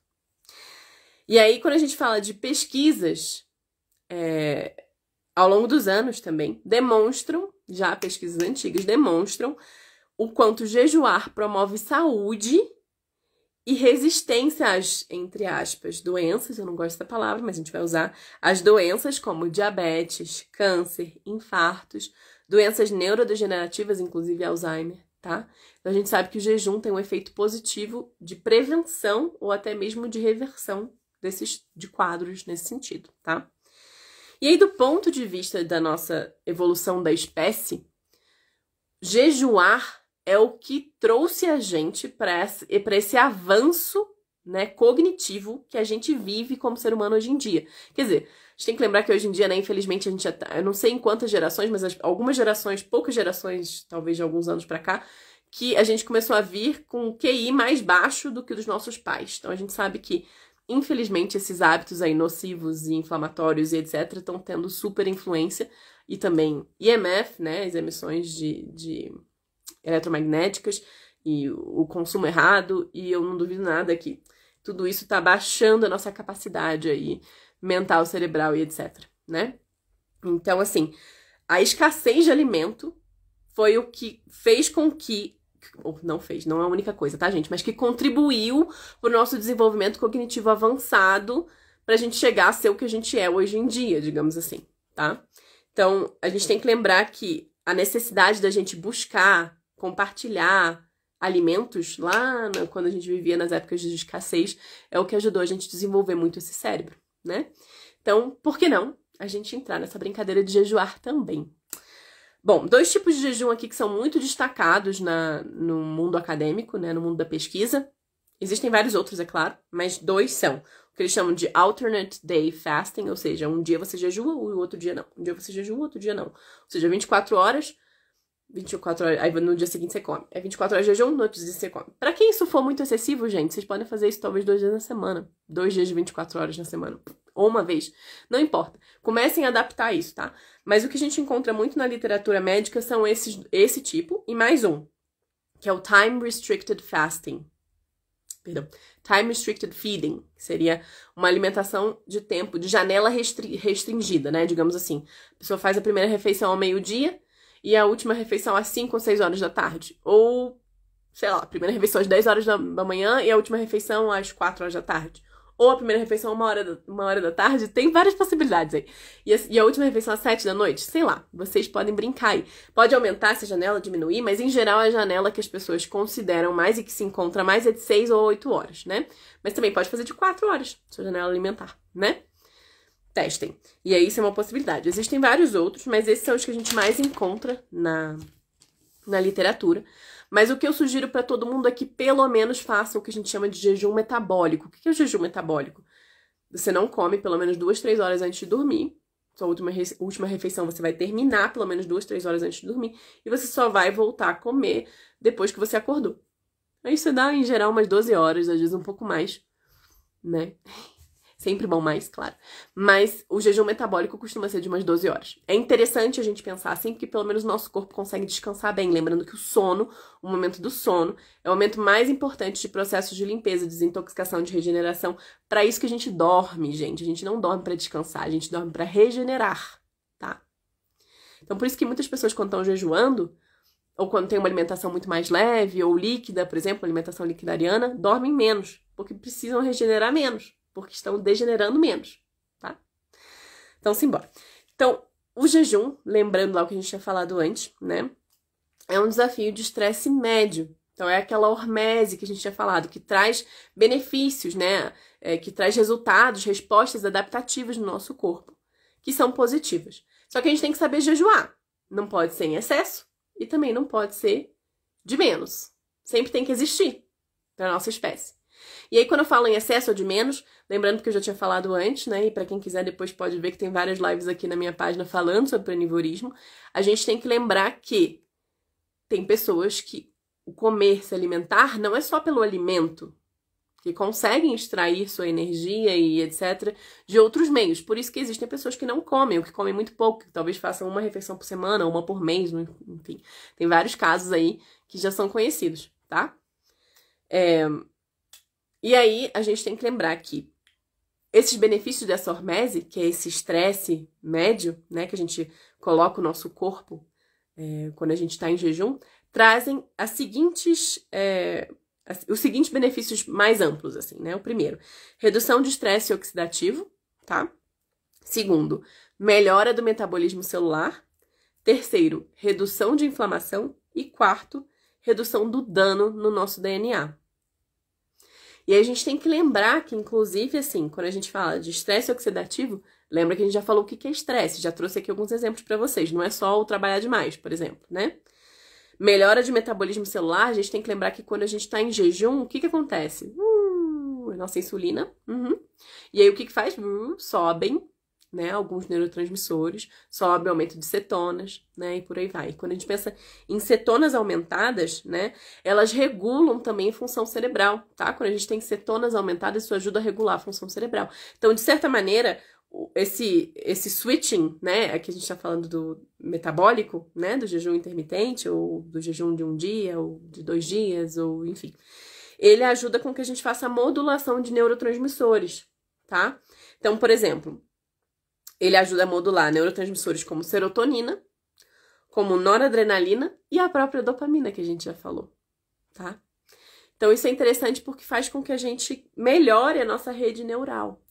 E aí, quando a gente fala de pesquisas, ao longo dos anos também, já pesquisas antigas demonstram o quanto jejuar promove saúde e resistência às, entre aspas, doenças, eu não gosto dessa palavra, mas a gente vai usar, as doenças como diabetes, câncer, infartos, doenças neurodegenerativas, inclusive Alzheimer, tá? Então a gente sabe que o jejum tem um efeito positivo de prevenção ou até mesmo de reversão de quadros nesse sentido, tá? E aí, do ponto de vista da nossa evolução da espécie, jejuar é o que trouxe a gente para esse avanço, né, cognitivo que a gente vive como ser humano hoje em dia. Quer dizer, a gente tem que lembrar que hoje em dia, né, infelizmente, a gente já tá, eu não sei em quantas gerações, mas algumas gerações, poucas gerações, talvez de alguns anos para cá, que a gente começou a vir com QI mais baixo do que o dos nossos pais. Então a gente sabe que, infelizmente, esses hábitos aí nocivos e inflamatórios e etc. estão tendo super influência. E também IMF, né, as emissões de eletromagnéticas e o consumo errado. E eu não duvido nada que tudo isso está baixando a nossa capacidade aí mental, cerebral e etc, né? Então, assim, a escassez de alimento foi o que fez com que não fez, não é a única coisa, tá, gente? Mas que contribuiu pro nosso desenvolvimento cognitivo avançado pra gente chegar a ser o que a gente é hoje em dia, digamos assim, tá? Então, a gente tem que lembrar que a necessidade da gente buscar, compartilhar alimentos lá quando a gente vivia nas épocas de escassez é o que ajudou a gente a desenvolver muito esse cérebro, né? Então, por que não a gente entrar nessa brincadeira de jejuar também? Bom, 2 tipos de jejum aqui que são muito destacados no mundo acadêmico, né, no mundo da pesquisa. Existem vários outros, é claro, mas 2 são o que eles chamam de alternate day fasting, ou seja, um dia você jejua, o outro dia não. Um dia você jejua, o outro dia não. Ou seja, 24 horas, aí no dia seguinte você come. É 24 horas de jejum, no outro dia você come. Pra quem isso for muito excessivo, gente, vocês podem fazer isso talvez 2 dias na semana. 2 dias de 24 horas na semana. Ou uma vez. Não importa. Comecem a adaptar isso, tá? Mas o que a gente encontra muito na literatura médica são esse tipo e mais um, que é o Time Restricted Fasting. Perdão. Time Restricted Feeding, que seria uma alimentação de tempo, de janela restringida, né? Digamos assim. A pessoa faz a primeira refeição ao meio-dia e a última refeição às 5 ou 6 horas da tarde. Ou, sei lá, a primeira refeição às 10 horas da manhã e a última refeição às 4 horas da tarde. Ou a primeira refeição 1 hora da tarde, tem várias possibilidades aí. E a última refeição às 7 da noite, sei lá, vocês podem brincar aí. Pode aumentar essa janela, diminuir, mas em geral a janela que as pessoas consideram mais e que se encontra mais é de 6 ou 8 horas, né? Mas também pode fazer de 4 horas, sua janela alimentar, né? Testem. E aí isso é uma possibilidade. Existem vários outros, mas esses são os que a gente mais encontra na literatura. Mas o que eu sugiro para todo mundo é que pelo menos faça o que a gente chama de jejum metabólico. O que é o jejum metabólico? Você não come pelo menos 2, 3 horas antes de dormir. Sua última refeição você vai terminar pelo menos 2, 3 horas antes de dormir. E você só vai voltar a comer depois que você acordou. Aí isso dá, em geral, umas 12 horas, às vezes um pouco mais, né? Sempre bom mais, claro. Mas o jejum metabólico costuma ser de umas 12 horas. É interessante a gente pensar assim, porque pelo menos o nosso corpo consegue descansar bem. Lembrando que o sono, o momento do sono, é o momento mais importante de processos de limpeza, desintoxicação, de regeneração. Para isso que a gente dorme, gente. A gente não dorme para descansar, a gente dorme para regenerar, tá? Então por isso que muitas pessoas quando estão jejuando, ou quando tem uma alimentação muito mais leve, ou líquida, por exemplo, alimentação liquidariana, dormem menos, porque precisam regenerar menos. Porque estão degenerando menos, tá? Então, simbora. Então, o jejum, lembrando lá o que a gente tinha falado antes, né? É um desafio de estresse médio. Então, é aquela hormese que a gente tinha falado, que traz benefícios, né? Que traz resultados, respostas adaptativas no nosso corpo, que são positivas. Só que a gente tem que saber jejuar. Não pode ser em excesso e também não pode ser de menos. Sempre tem que existir para a nossa espécie. E aí, quando eu falo em excesso ou de menos, lembrando que eu já tinha falado antes, né? E para quem quiser depois pode ver que tem várias lives aqui na minha página falando sobre planivorismo. A gente tem que lembrar que tem pessoas que o comer, se alimentar, não é só pelo alimento. que conseguem extrair sua energia e etc. de outros meios. Por isso que existem pessoas que não comem, ou que comem muito pouco, que talvez façam uma refeição por semana, uma por mês, enfim. Tem vários casos aí que já são conhecidos, tá? E aí, a gente tem que lembrar que esses benefícios dessa hormese, que é esse estresse médio, né, que a gente coloca o nosso corpo quando a gente está em jejum, trazem os seguintes benefícios mais amplos, assim, né? O primeiro, redução de estresse oxidativo, tá? Segundo, melhora do metabolismo celular. Terceiro, redução de inflamação. E quarto, redução do dano no nosso DNA. E aí a gente tem que lembrar que, inclusive, assim, quando a gente fala de estresse oxidativo, lembra que a gente já falou o que é estresse, já trouxe aqui alguns exemplos para vocês, não é só o trabalhar demais, por exemplo, né? Melhora de metabolismo celular, a gente tem que lembrar que quando a gente está em jejum, o que acontece? Nossa insulina. E aí o que faz? Sobem, né, alguns neurotransmissores, sobe o aumento de cetonas, né, e por aí vai. E quando a gente pensa em cetonas aumentadas, né, elas regulam também a função cerebral, tá? Quando a gente tem cetonas aumentadas, isso ajuda a regular a função cerebral. Então, de certa maneira, esse switching, né, aqui a gente tá falando do metabólico, né, do jejum intermitente, ou do jejum de um dia, ou de 2 dias, ou enfim, ele ajuda com que a gente faça a modulação de neurotransmissores, tá? Então, por exemplo, ele ajuda a modular neurotransmissores como serotonina, como noradrenalina e a própria dopamina, que a gente já falou, tá? Então, isso é interessante porque faz com que a gente melhore a nossa rede neural.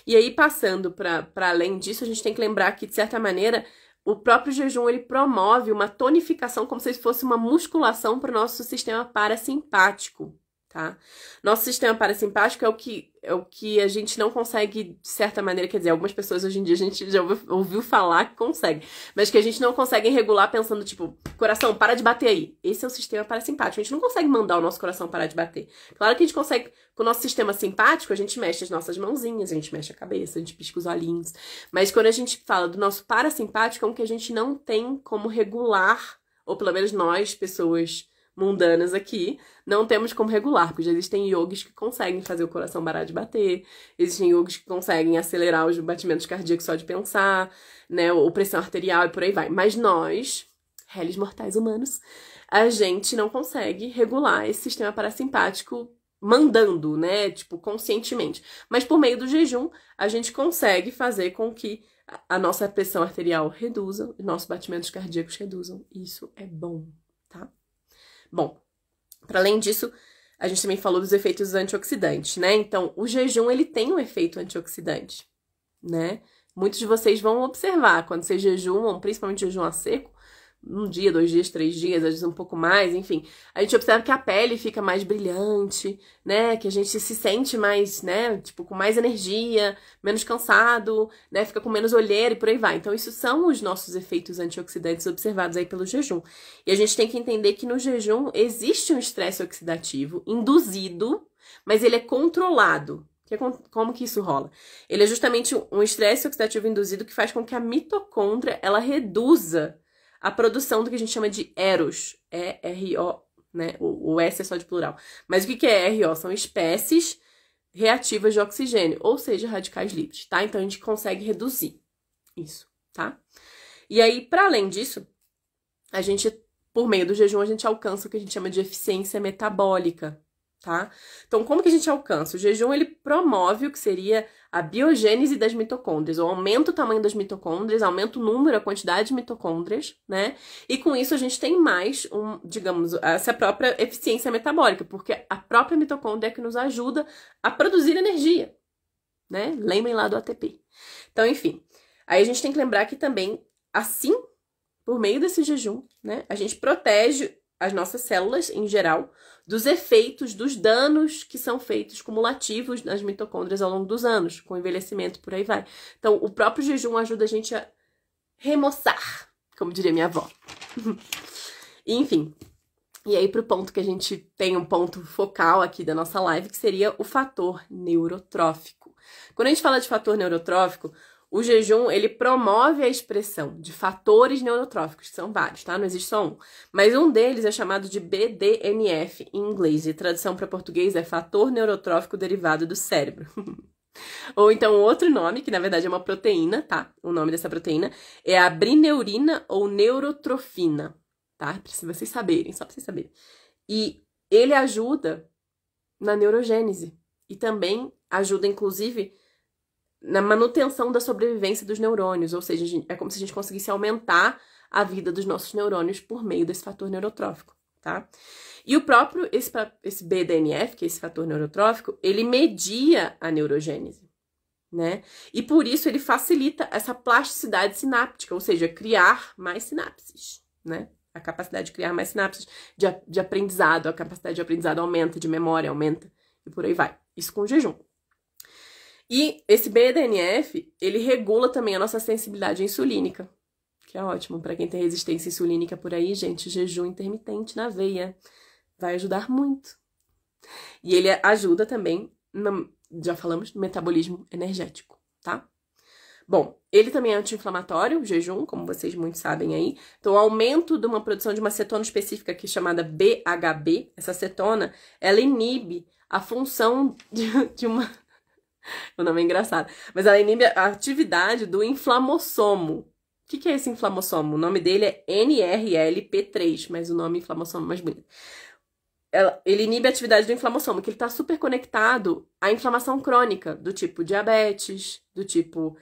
E aí, passando para além disso, a gente tem que lembrar que, de certa maneira, o próprio jejum, ele promove uma tonificação, como se fosse uma musculação para o nosso sistema parasimpático, tá? Nosso sistema parasimpático é o que a gente não consegue, de certa maneira, quer dizer, algumas pessoas hoje em dia a gente já ouviu falar que consegue, mas que a gente não consegue regular pensando, tipo, coração, para de bater aí. Esse é o sistema parasimpático. A gente não consegue mandar o nosso coração parar de bater. Claro que a gente consegue, com o nosso sistema simpático, a gente mexe as nossas mãozinhas, a gente mexe a cabeça, a gente pisca os olhinhos, mas quando a gente fala do nosso parasimpático, é um que a gente não tem como regular, ou pelo menos nós, pessoas mundanas aqui, não temos como regular, porque já existem yogis que conseguem fazer o coração parar de bater, existem yogis que conseguem acelerar os batimentos cardíacos só de pensar, né, ou pressão arterial e por aí vai. Mas nós, réis mortais humanos, a gente não consegue regular esse sistema parasimpático mandando, né, tipo, conscientemente. Mas por meio do jejum, a gente consegue fazer com que a nossa pressão arterial reduza, os nossos batimentos cardíacos reduzam. Isso é bom, tá? Bom, para além disso, a gente também falou dos efeitos antioxidantes, né? Então, o jejum, ele tem um efeito antioxidante, né? Muitos de vocês vão observar, quando vocês jejumam, principalmente jejum a seco, 1 dia, 2 dias, 3 dias, às vezes um pouco mais, enfim. A gente observa que a pele fica mais brilhante, né? Que a gente se sente mais, né? Tipo, com mais energia, menos cansado, né? Fica com menos olheira e por aí vai. Então, isso são os nossos efeitos antioxidantes observados aí pelo jejum. E a gente tem que entender que no jejum existe um estresse oxidativo induzido, mas ele é controlado. Como que isso rola? Ele é justamente um estresse oxidativo induzido que faz com que a mitocôndria, ela reduza a produção do que a gente chama de EROs, E-R-O, né? O S é só de plural. Mas o que é RO? São espécies reativas de oxigênio, ou seja, radicais livres, tá? Então, a gente consegue reduzir isso, tá? E aí, para além disso, a gente, por meio do jejum, a gente alcança o que a gente chama de eficiência metabólica, tá? Então, como que a gente alcança? O jejum, ele promove o que seria a biogênese das mitocôndrias, ou aumenta o tamanho das mitocôndrias, aumenta o número, a quantidade de mitocôndrias, né? E com isso a gente tem mais, digamos, essa própria eficiência metabólica, porque a própria mitocôndria é que nos ajuda a produzir energia, né? Lembrem lá do ATP. Então, enfim, aí a gente tem que lembrar que também, assim, por meio desse jejum, né, a gente protege as nossas células, em geral, dos efeitos, dos danos que são feitos cumulativos nas mitocôndrias ao longo dos anos, com envelhecimento, por aí vai. Então, o próprio jejum ajuda a gente a remoçar, como diria minha avó. Enfim, e aí pro ponto que a gente tem um ponto focal aqui da nossa live, que seria o fator neurotrófico. Quando a gente fala de fator neurotrófico, o jejum, ele promove a expressão de fatores neurotróficos, que são vários, tá? Não existe só um. Mas um deles é chamado de BDNF, em inglês, e tradução para português é fator neurotrófico derivado do cérebro. Ou então, outro nome, que na verdade é uma proteína, tá? O nome dessa proteína é a brineurina ou neurotrofina, tá? Pra vocês saberem, só pra vocês saberem. E ele ajuda na neurogênese e também ajuda, inclusive, na manutenção da sobrevivência dos neurônios, ou seja, é como se a gente conseguisse aumentar a vida dos nossos neurônios por meio desse fator neurotrófico, tá? E o próprio, esse BDNF, que é esse fator neurotrófico, ele media a neurogênese, né? E por isso ele facilita essa plasticidade sináptica, ou seja, criar mais sinapses, né? A capacidade de criar mais sinapses de aprendizado, a capacidade de aprendizado aumenta, de memória aumenta, e por aí vai. Isso com o jejum. E esse BDNF, ele regula também a nossa sensibilidade insulínica, que é ótimo para quem tem resistência insulínica por aí, gente. Jejum intermitente na veia vai ajudar muito. E ele ajuda também, já falamos, no metabolismo energético, tá? Bom, ele também é anti-inflamatório, o jejum, como vocês muito sabem aí. Então, o aumento de uma produção de uma cetona específica que é chamada BHB, essa cetona, ela inibe a função de uma... O nome é engraçado. Mas ela inibe a atividade do inflamossomo. O que é esse inflamossomo? O nome dele é NRLP3, mas o nome inflamossomo é mais bonito. Ele inibe a atividade do inflamossomo, que ele está super conectado à inflamação crônica, do tipo diabetes, do tipo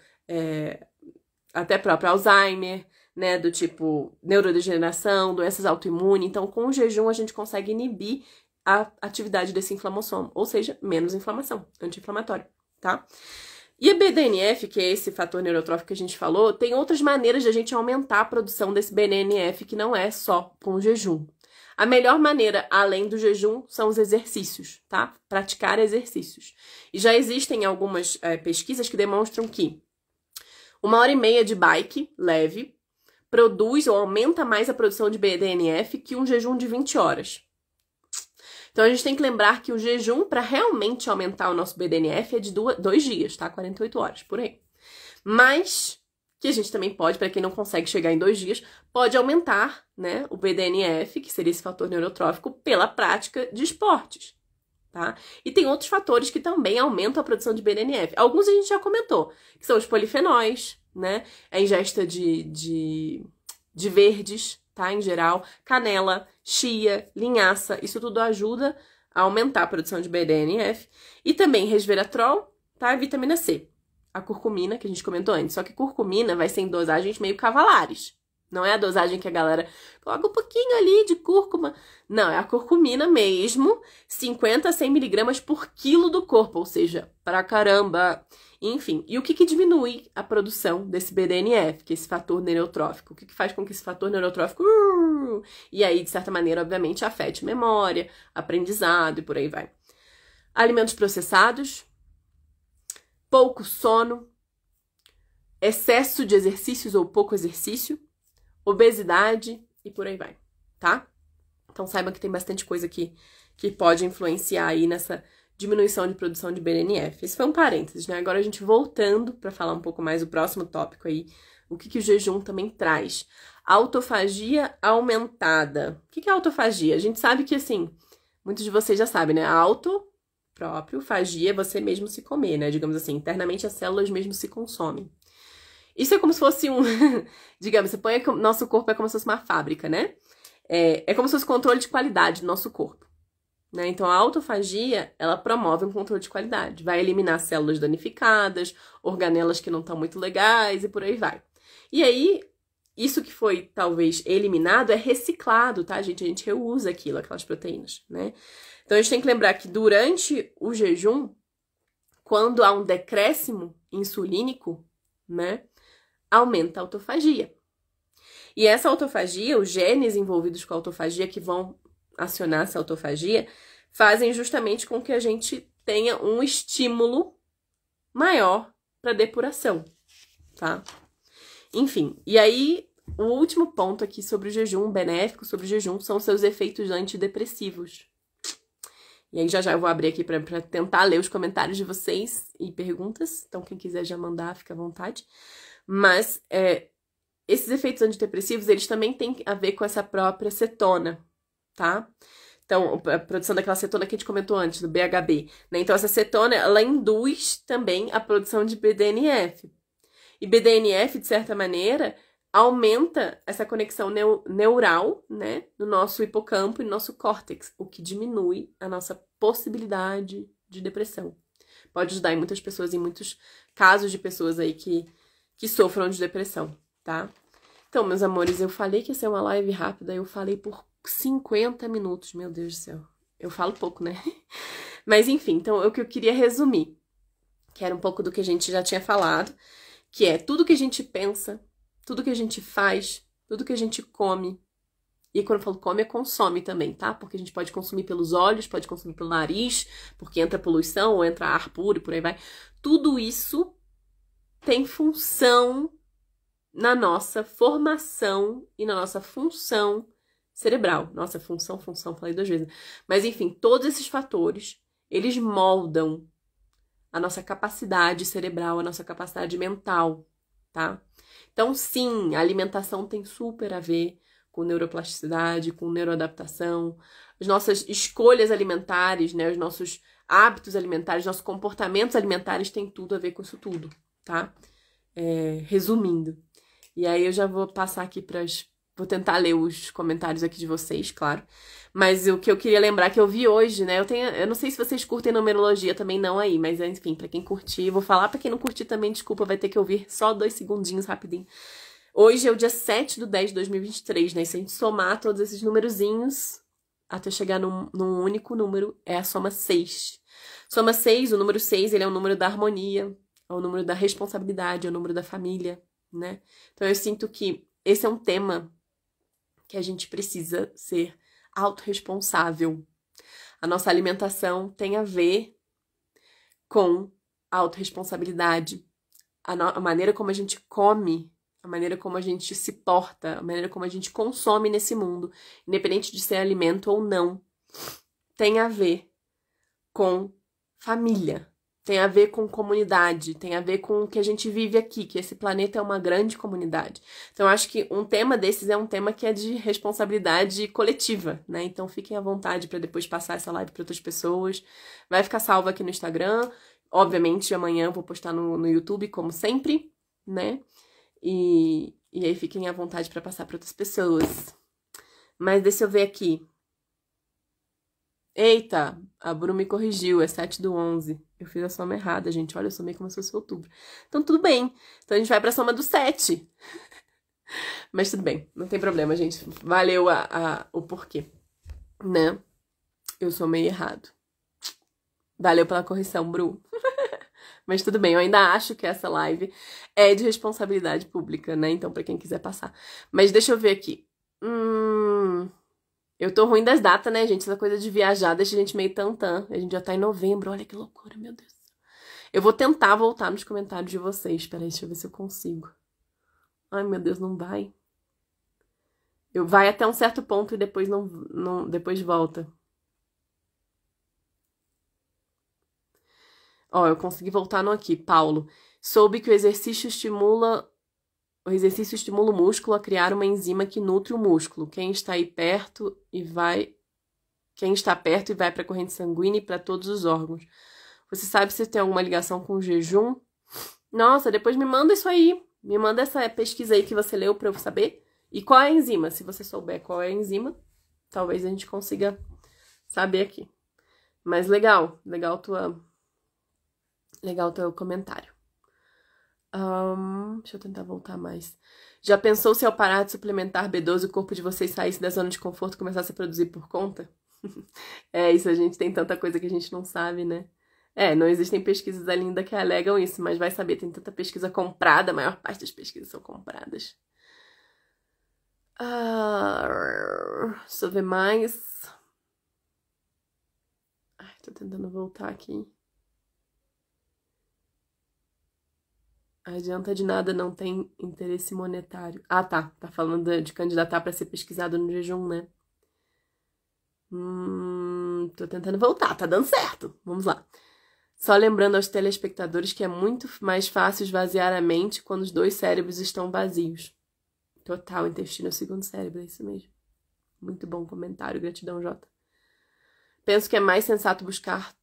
até próprio Alzheimer, né, do tipo neurodegeneração, doenças autoimunes. Então, com o jejum, a gente consegue inibir a atividade desse inflamossomo, ou seja, menos inflamação, anti-inflamatório, tá? E a BDNF, que é esse fator neurotrófico que a gente falou, tem outras maneiras de a gente aumentar a produção desse BDNF, que não é só com o jejum. A melhor maneira, além do jejum, são os exercícios, tá? Praticar exercícios. E já existem algumas pesquisas que demonstram que 1h30 de bike leve produz ou aumenta mais a produção de BDNF que um jejum de 20 horas. Então, a gente tem que lembrar que o jejum, para realmente aumentar o nosso BDNF, é de 2 dias, tá? 48 horas, por aí. Mas, que a gente também pode, para quem não consegue chegar em 2 dias, pode aumentar, né, o BDNF, que seria esse fator neurotrófico, pela prática de esportes, tá? E tem outros fatores que também aumentam a produção de BDNF. Alguns a gente já comentou, que são os polifenóis, né? A ingesta de verdes, tá? Em geral, canela, chia, linhaça, isso tudo ajuda a aumentar a produção de BDNF. E também resveratrol, tá? E vitamina C. A curcumina, que a gente comentou antes. Só que curcumina vai ser em dosagens meio cavalares. Não é a dosagem que a galera coloca um pouquinho ali de cúrcuma. Não, é a curcumina mesmo, 50 a 100 miligramas por quilo do corpo, ou seja, pra caramba. Enfim, e o que diminui a produção desse BDNF, que é esse fator neurotrófico? O que faz com que esse fator neurotrófico... E aí, de certa maneira, obviamente, afete memória, aprendizado e por aí vai. Alimentos processados, pouco sono, excesso de exercícios ou pouco exercício, obesidade e por aí vai, tá? Então saiba que tem bastante coisa que pode influenciar aí nessa diminuição de produção de BDNF. Esse foi um parênteses, né? Agora a gente voltando para falar um pouco mais do próximo tópico aí, o que o jejum também traz. Autofagia aumentada. O que é autofagia? A gente sabe que, assim, muitos de vocês já sabem, né? Próprio, fagia é você mesmo se comer, né? Digamos assim, internamente as células mesmo se consomem. Isso é como se fosse digamos, você põe nosso corpo é como se fosse uma fábrica, né? É como se fosse controle de qualidade do nosso corpo, né? Então, a autofagia, ela promove um controle de qualidade. Vai eliminar células danificadas, organelas que não estão muito legais e por aí vai. E aí, isso que foi, talvez, eliminado é reciclado, tá, gente? A gente reusa aquelas proteínas, né? Então, a gente tem que lembrar que durante o jejum, quando há um decréscimo insulínico, né, aumenta a autofagia. E essa autofagia, os genes envolvidos com a autofagia que vão acionar essa autofagia, fazem justamente com que a gente tenha um estímulo maior para depuração, tá? Enfim, e aí o último ponto aqui sobre o jejum, benéfico sobre o jejum, são seus efeitos antidepressivos. E aí já eu vou abrir aqui pra tentar ler os comentários de vocês e perguntas. Então quem quiser já mandar, fica à vontade. Mas esses efeitos antidepressivos, eles também têm a ver com essa própria cetona, tá? Então, a produção daquela cetona que a gente comentou antes, do BHB, né? Então, essa cetona, ela induz também a produção de BDNF. E BDNF, de certa maneira, aumenta essa conexão neural, né? No nosso hipocampo e no nosso córtex, o que diminui a nossa possibilidade de depressão. Pode ajudar em muitas pessoas, em muitos casos de pessoas aí que sofram de depressão, tá? Então, meus amores, eu falei que ia ser uma live rápida, eu falei por 50 minutos, meu Deus do céu. Eu falo pouco, né? Mas enfim, então o que eu queria resumir, que era um pouco do que a gente já tinha falado, que é tudo que a gente pensa, tudo que a gente faz, tudo que a gente come. E quando eu falo come, é consome também, tá? Porque a gente pode consumir pelos olhos, pode consumir pelo nariz, porque entra poluição, ou entra ar puro e por aí vai. Tudo isso tem função na nossa formação e na nossa função cerebral. Nossa, função, falei 2 vezes. Mas enfim, todos esses fatores, eles moldam a nossa capacidade cerebral, a nossa capacidade mental, tá? Então, sim, a alimentação tem super a ver com neuroplasticidade, com neuroadaptação, as nossas escolhas alimentares, né, os nossos hábitos alimentares, nossos comportamentos alimentares têm tudo a ver com isso tudo, tá? Resumindo. E aí eu já vou passar aqui vou tentar ler os comentários aqui de vocês, claro. Mas o que eu queria lembrar que eu vi hoje, né? Eu não sei se vocês curtem numerologia também, não aí. Mas enfim, pra quem curtir, vou falar. Pra quem não curtir também, desculpa, vai ter que ouvir só 2 segundinhos rapidinho. Hoje é o dia 7/10/2023, né? E se a gente somar todos esses numerozinhos até chegar num único número, é a soma 6. Soma 6, o número 6, ele é o número da harmonia, é o número da responsabilidade, é o número da família, né? Então eu sinto que esse é um tema que a gente precisa ser autorresponsável. A nossa alimentação tem a ver com a autorresponsabilidade. A maneira como a gente come, a maneira como a gente se porta, a maneira como a gente consome nesse mundo, independente de ser alimento ou não, tem a ver com família. Tem a ver com comunidade, tem a ver com o que a gente vive aqui, que esse planeta é uma grande comunidade. Então, eu acho que um tema desses é um tema que é de responsabilidade coletiva, né? Então, fiquem à vontade para depois passar essa live para outras pessoas. Vai ficar salva aqui no Instagram. Obviamente, amanhã eu vou postar no YouTube, como sempre, né? E aí, fiquem à vontade para passar para outras pessoas. Mas deixa eu ver aqui. Eita, a Bruna me corrigiu, é 7/11. Eu fiz a soma errada, gente. Olha, eu somei como se fosse outubro. Então, tudo bem. Então, a gente vai pra soma do 7. Mas tudo bem, não tem problema, gente. Valeu o porquê, né? Eu somei errado. Valeu pela correção, Bru. Mas tudo bem, eu ainda acho que essa live é de responsabilidade pública, né? Então, pra quem quiser passar. Mas deixa eu ver aqui. Eu tô ruim das datas, né, gente? Essa coisa de viajar deixa a gente meio tantã. A gente já tá em novembro, olha que loucura, meu Deus. Eu vou tentar voltar nos comentários de vocês. Peraí, deixa eu ver se eu consigo. Ai, meu Deus, não vai. Vai até um certo ponto e depois depois volta. Ó, eu consegui voltar no aqui. Paulo, soube que o exercício estimula o músculo a criar uma enzima que nutre o músculo. Quem está perto e vai para a corrente sanguínea e para todos os órgãos. Você sabe se tem alguma ligação com o jejum? Nossa, depois me manda isso aí. Me manda essa pesquisa aí que você leu para eu saber. E qual é a enzima? Se você souber qual é a enzima, talvez a gente consiga saber aqui. Mas legal teu comentário. Deixa eu tentar voltar mais. Já pensou se ao parar de suplementar B12 o corpo de vocês saísse da zona de conforto e começasse a produzir por conta? Isso, a gente tem tanta coisa que a gente não sabe, né? Não existem pesquisas ainda que alegam isso, mas vai saber, tem tanta pesquisa comprada, a maior parte das pesquisas são compradas. Deixa eu ver mais. Tô tentando voltar aqui. Adianta de nada, não tem interesse monetário. Tá. Tá falando de candidatar para ser pesquisado no jejum, né? tô tentando voltar, tá dando certo. Vamos lá. Só lembrando aos telespectadores que é muito mais fácil esvaziar a mente quando os dois cérebros estão vazios. Total, intestino é o segundo cérebro, é isso mesmo. Muito bom comentário, gratidão, Jota. Penso que é mais sensato buscar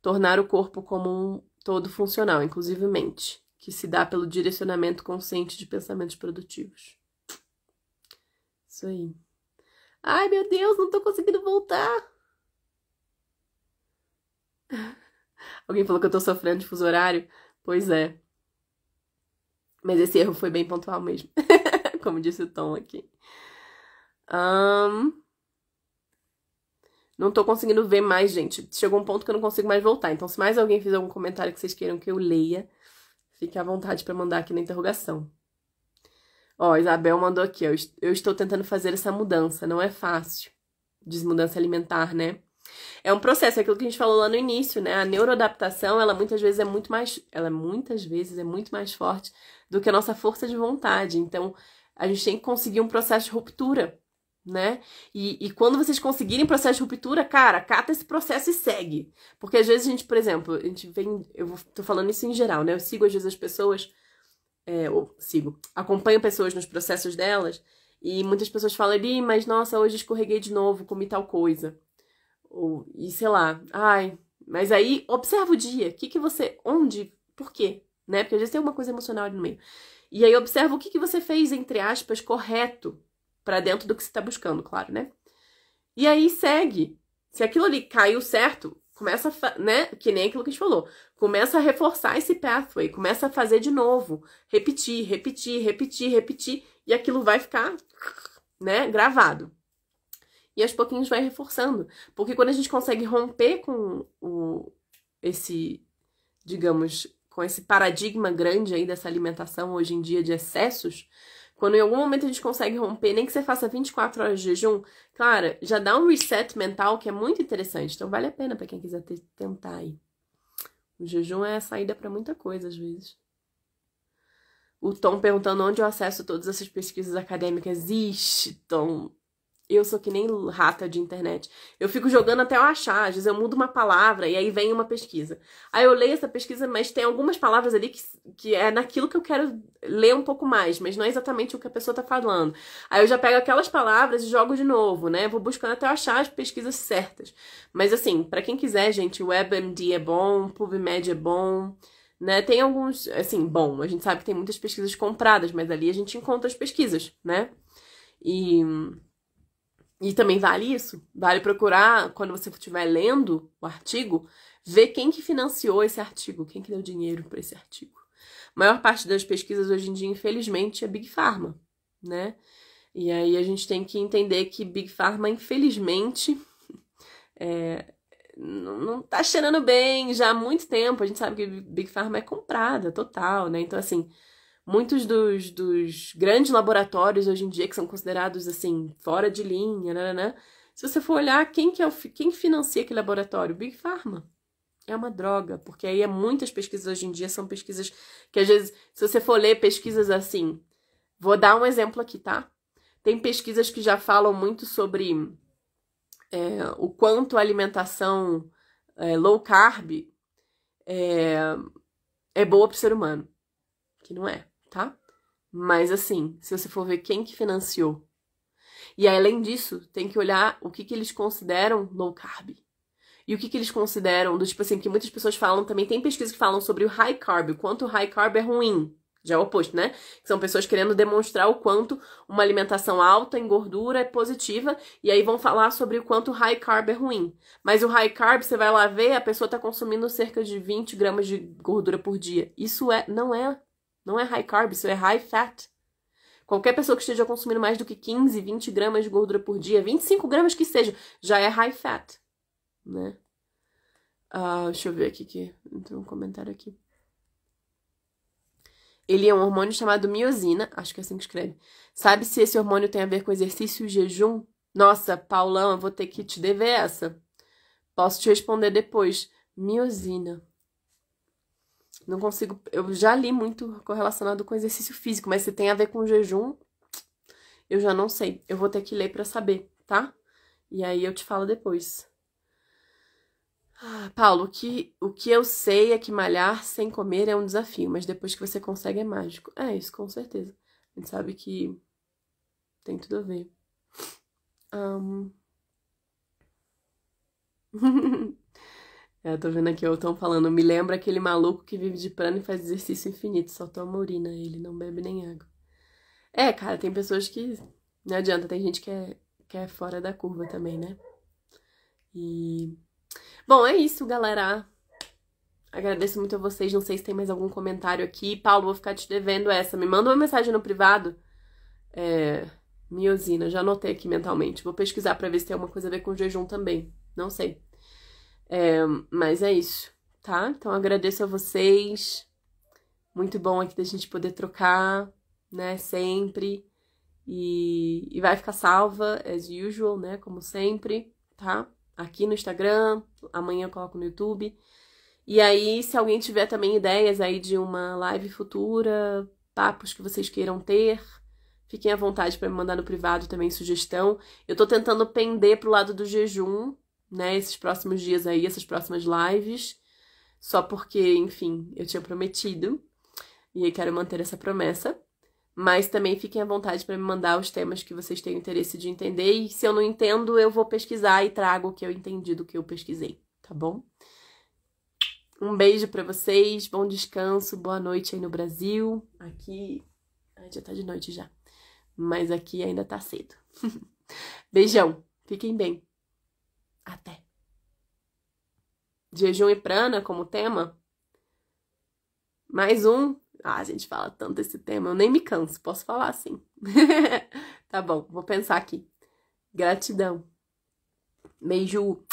tornar o corpo como um todo funcional, inclusive mente, que se dá pelo direcionamento consciente de pensamentos produtivos. Isso aí. Ai, meu Deus, não tô conseguindo voltar. Alguém falou que eu tô sofrendo de fuso horário? Pois é. Mas esse erro foi bem pontual mesmo. Como disse o Tom aqui. Não tô conseguindo ver mais, gente. Chegou um ponto que eu não consigo mais voltar. Então, se mais alguém fizer algum comentário que vocês queiram que eu leia, fique à vontade pra mandar aqui na interrogação. Ó, Isabel mandou aqui, ó. Eu estou tentando fazer essa mudança. Não é fácil. Diz mudança alimentar, né? É um processo, é aquilo que a gente falou lá no início, né? A neuroadaptação, ela muitas vezes é muito mais forte do que a nossa força de vontade. Então, a gente tem que conseguir um processo de ruptura, né? E quando vocês conseguirem processo de ruptura, cara, cata esse processo e segue. Porque às vezes a gente, por exemplo, tô falando isso em geral, né? Eu sigo às vezes as pessoas, acompanho pessoas nos processos delas, e muitas pessoas falam, mas nossa, hoje escorreguei de novo, comi tal coisa. E sei lá, mas aí observa o dia, onde, por quê, né? Porque às vezes tem uma coisa emocional ali no meio. E aí observa o que você fez, entre aspas, correto pra dentro do que você tá buscando, claro, né? E aí segue. Se aquilo ali caiu certo, começa, né? Que nem aquilo que a gente falou. Começa a reforçar esse pathway, começa a fazer de novo. Repetir, repetir, repetir, repetir. E aquilo vai ficar, né, gravado. E aos pouquinhos vai reforçando. Porque quando a gente consegue romper com com esse paradigma grande aí dessa alimentação hoje em dia de excessos, quando em algum momento a gente consegue romper, nem que você faça 24 horas de jejum, cara, já dá um reset mental que é muito interessante. Então vale a pena pra quem quiser tentar aí. O jejum é a saída pra muita coisa, às vezes. O Tom perguntando onde eu acesso todas essas pesquisas acadêmicas. Ixi, Tom, eu sou que nem rata de internet. Eu fico jogando até eu achar. Às vezes eu mudo uma palavra e aí vem uma pesquisa. Aí eu leio essa pesquisa, mas tem algumas palavras ali que é naquilo que eu quero ler um pouco mais, mas não é exatamente o que a pessoa tá falando. Aí eu já pego aquelas palavras e jogo de novo, né? Vou buscando até eu achar as pesquisas certas. Mas assim, pra quem quiser, gente, o WebMD é bom, PubMed é bom, né? Tem alguns, assim, bom, a gente sabe que tem muitas pesquisas compradas, mas ali a gente encontra as pesquisas, né? E também vale isso, vale procurar, quando você estiver lendo o artigo, ver quem que financiou esse artigo, quem que deu dinheiro para esse artigo. A maior parte das pesquisas hoje em dia, infelizmente, é Big Pharma, né? E aí a gente tem que entender que Big Pharma, infelizmente, não tá cheirando bem já há muito tempo. A gente sabe que Big Pharma é comprada, total, né? Então, assim, muitos dos grandes laboratórios hoje em dia, que são considerados, assim, fora de linha, né? Se você for olhar, quem financia aquele laboratório? Big Pharma. É uma droga, porque aí muitas pesquisas hoje em dia são pesquisas que, às vezes, se você for ler pesquisas assim... Vou dar um exemplo aqui, tá? Tem pesquisas que já falam muito sobre o quanto a alimentação low carb é boa pro ser humano. Que não é, tá? Mas assim, se você for ver quem que financiou. E aí, além disso, tem que olhar o que eles consideram low carb. E o que eles consideram, do tipo assim, que muitas pessoas falam também, tem pesquisas que falam sobre o high carb, o quanto o high carb é ruim. Já é o oposto, né? Que são pessoas querendo demonstrar o quanto uma alimentação alta em gordura é positiva, e aí vão falar sobre o quanto o high carb é ruim. Mas o high carb, você vai lá ver, a pessoa tá consumindo cerca de 20 gramas de gordura por dia. Isso não é high carb, isso é high fat. Qualquer pessoa que esteja consumindo mais do que 15, 20 gramas de gordura por dia, 25 gramas que seja, já é high fat, né? Deixa eu ver aqui que entrou um comentário aqui. Ele é um hormônio chamado miosina, acho que é assim que escreve. Sabe se esse hormônio tem a ver com exercício e jejum? Nossa, Paulão, eu vou ter que te dever essa. Posso te responder depois. Miosina. Não consigo... Eu já li muito correlacionado com exercício físico, mas se tem a ver com jejum, eu já não sei. Eu vou ter que ler pra saber, tá? E aí eu te falo depois. Paulo, o que eu sei é que malhar sem comer é um desafio, mas depois que você consegue é mágico. É isso, com certeza. A gente sabe que tem tudo a ver. Ahn. Eu tô vendo aqui, estão falando, me lembra aquele maluco que vive de prana e faz exercício infinito, só toma urina, ele não bebe nem água. É, cara, tem pessoas que não adianta, tem gente que é fora da curva também, né? E. Bom, é isso, galera. Agradeço muito a vocês. Não sei se tem mais algum comentário aqui. Paulo, vou ficar te devendo essa. Me manda uma mensagem no privado. Miosina, já anotei aqui mentalmente. Vou pesquisar pra ver se tem alguma coisa a ver com jejum também. Não sei. Mas é isso, tá? Então agradeço a vocês. Muito bom aqui da gente poder trocar, né? Sempre. E vai ficar salva, as usual, né? Como sempre, tá? Aqui no Instagram. Amanhã eu coloco no YouTube. E aí, se alguém tiver também ideias aí de uma live futura, papos que vocês queiram ter, fiquem à vontade para me mandar no privado também sugestão. Eu tô tentando pender pro lado do jejum, né, esses próximos dias aí, essas próximas lives, só porque, enfim, eu tinha prometido e eu quero manter essa promessa. Mas também fiquem à vontade para me mandar os temas que vocês têm interesse de entender e se eu não entendo, eu vou pesquisar e trago o que eu entendi do que eu pesquisei, tá bom? Um beijo pra vocês, bom descanso, boa noite aí no Brasil. Aqui, já tá de noite já, mas aqui ainda tá cedo. Beijão, fiquem bem. Até. Jejum e prana como tema? Mais um? Ah, a gente fala tanto esse tema, eu nem me canso, posso falar assim. Tá bom, vou pensar aqui. Gratidão. Beijo.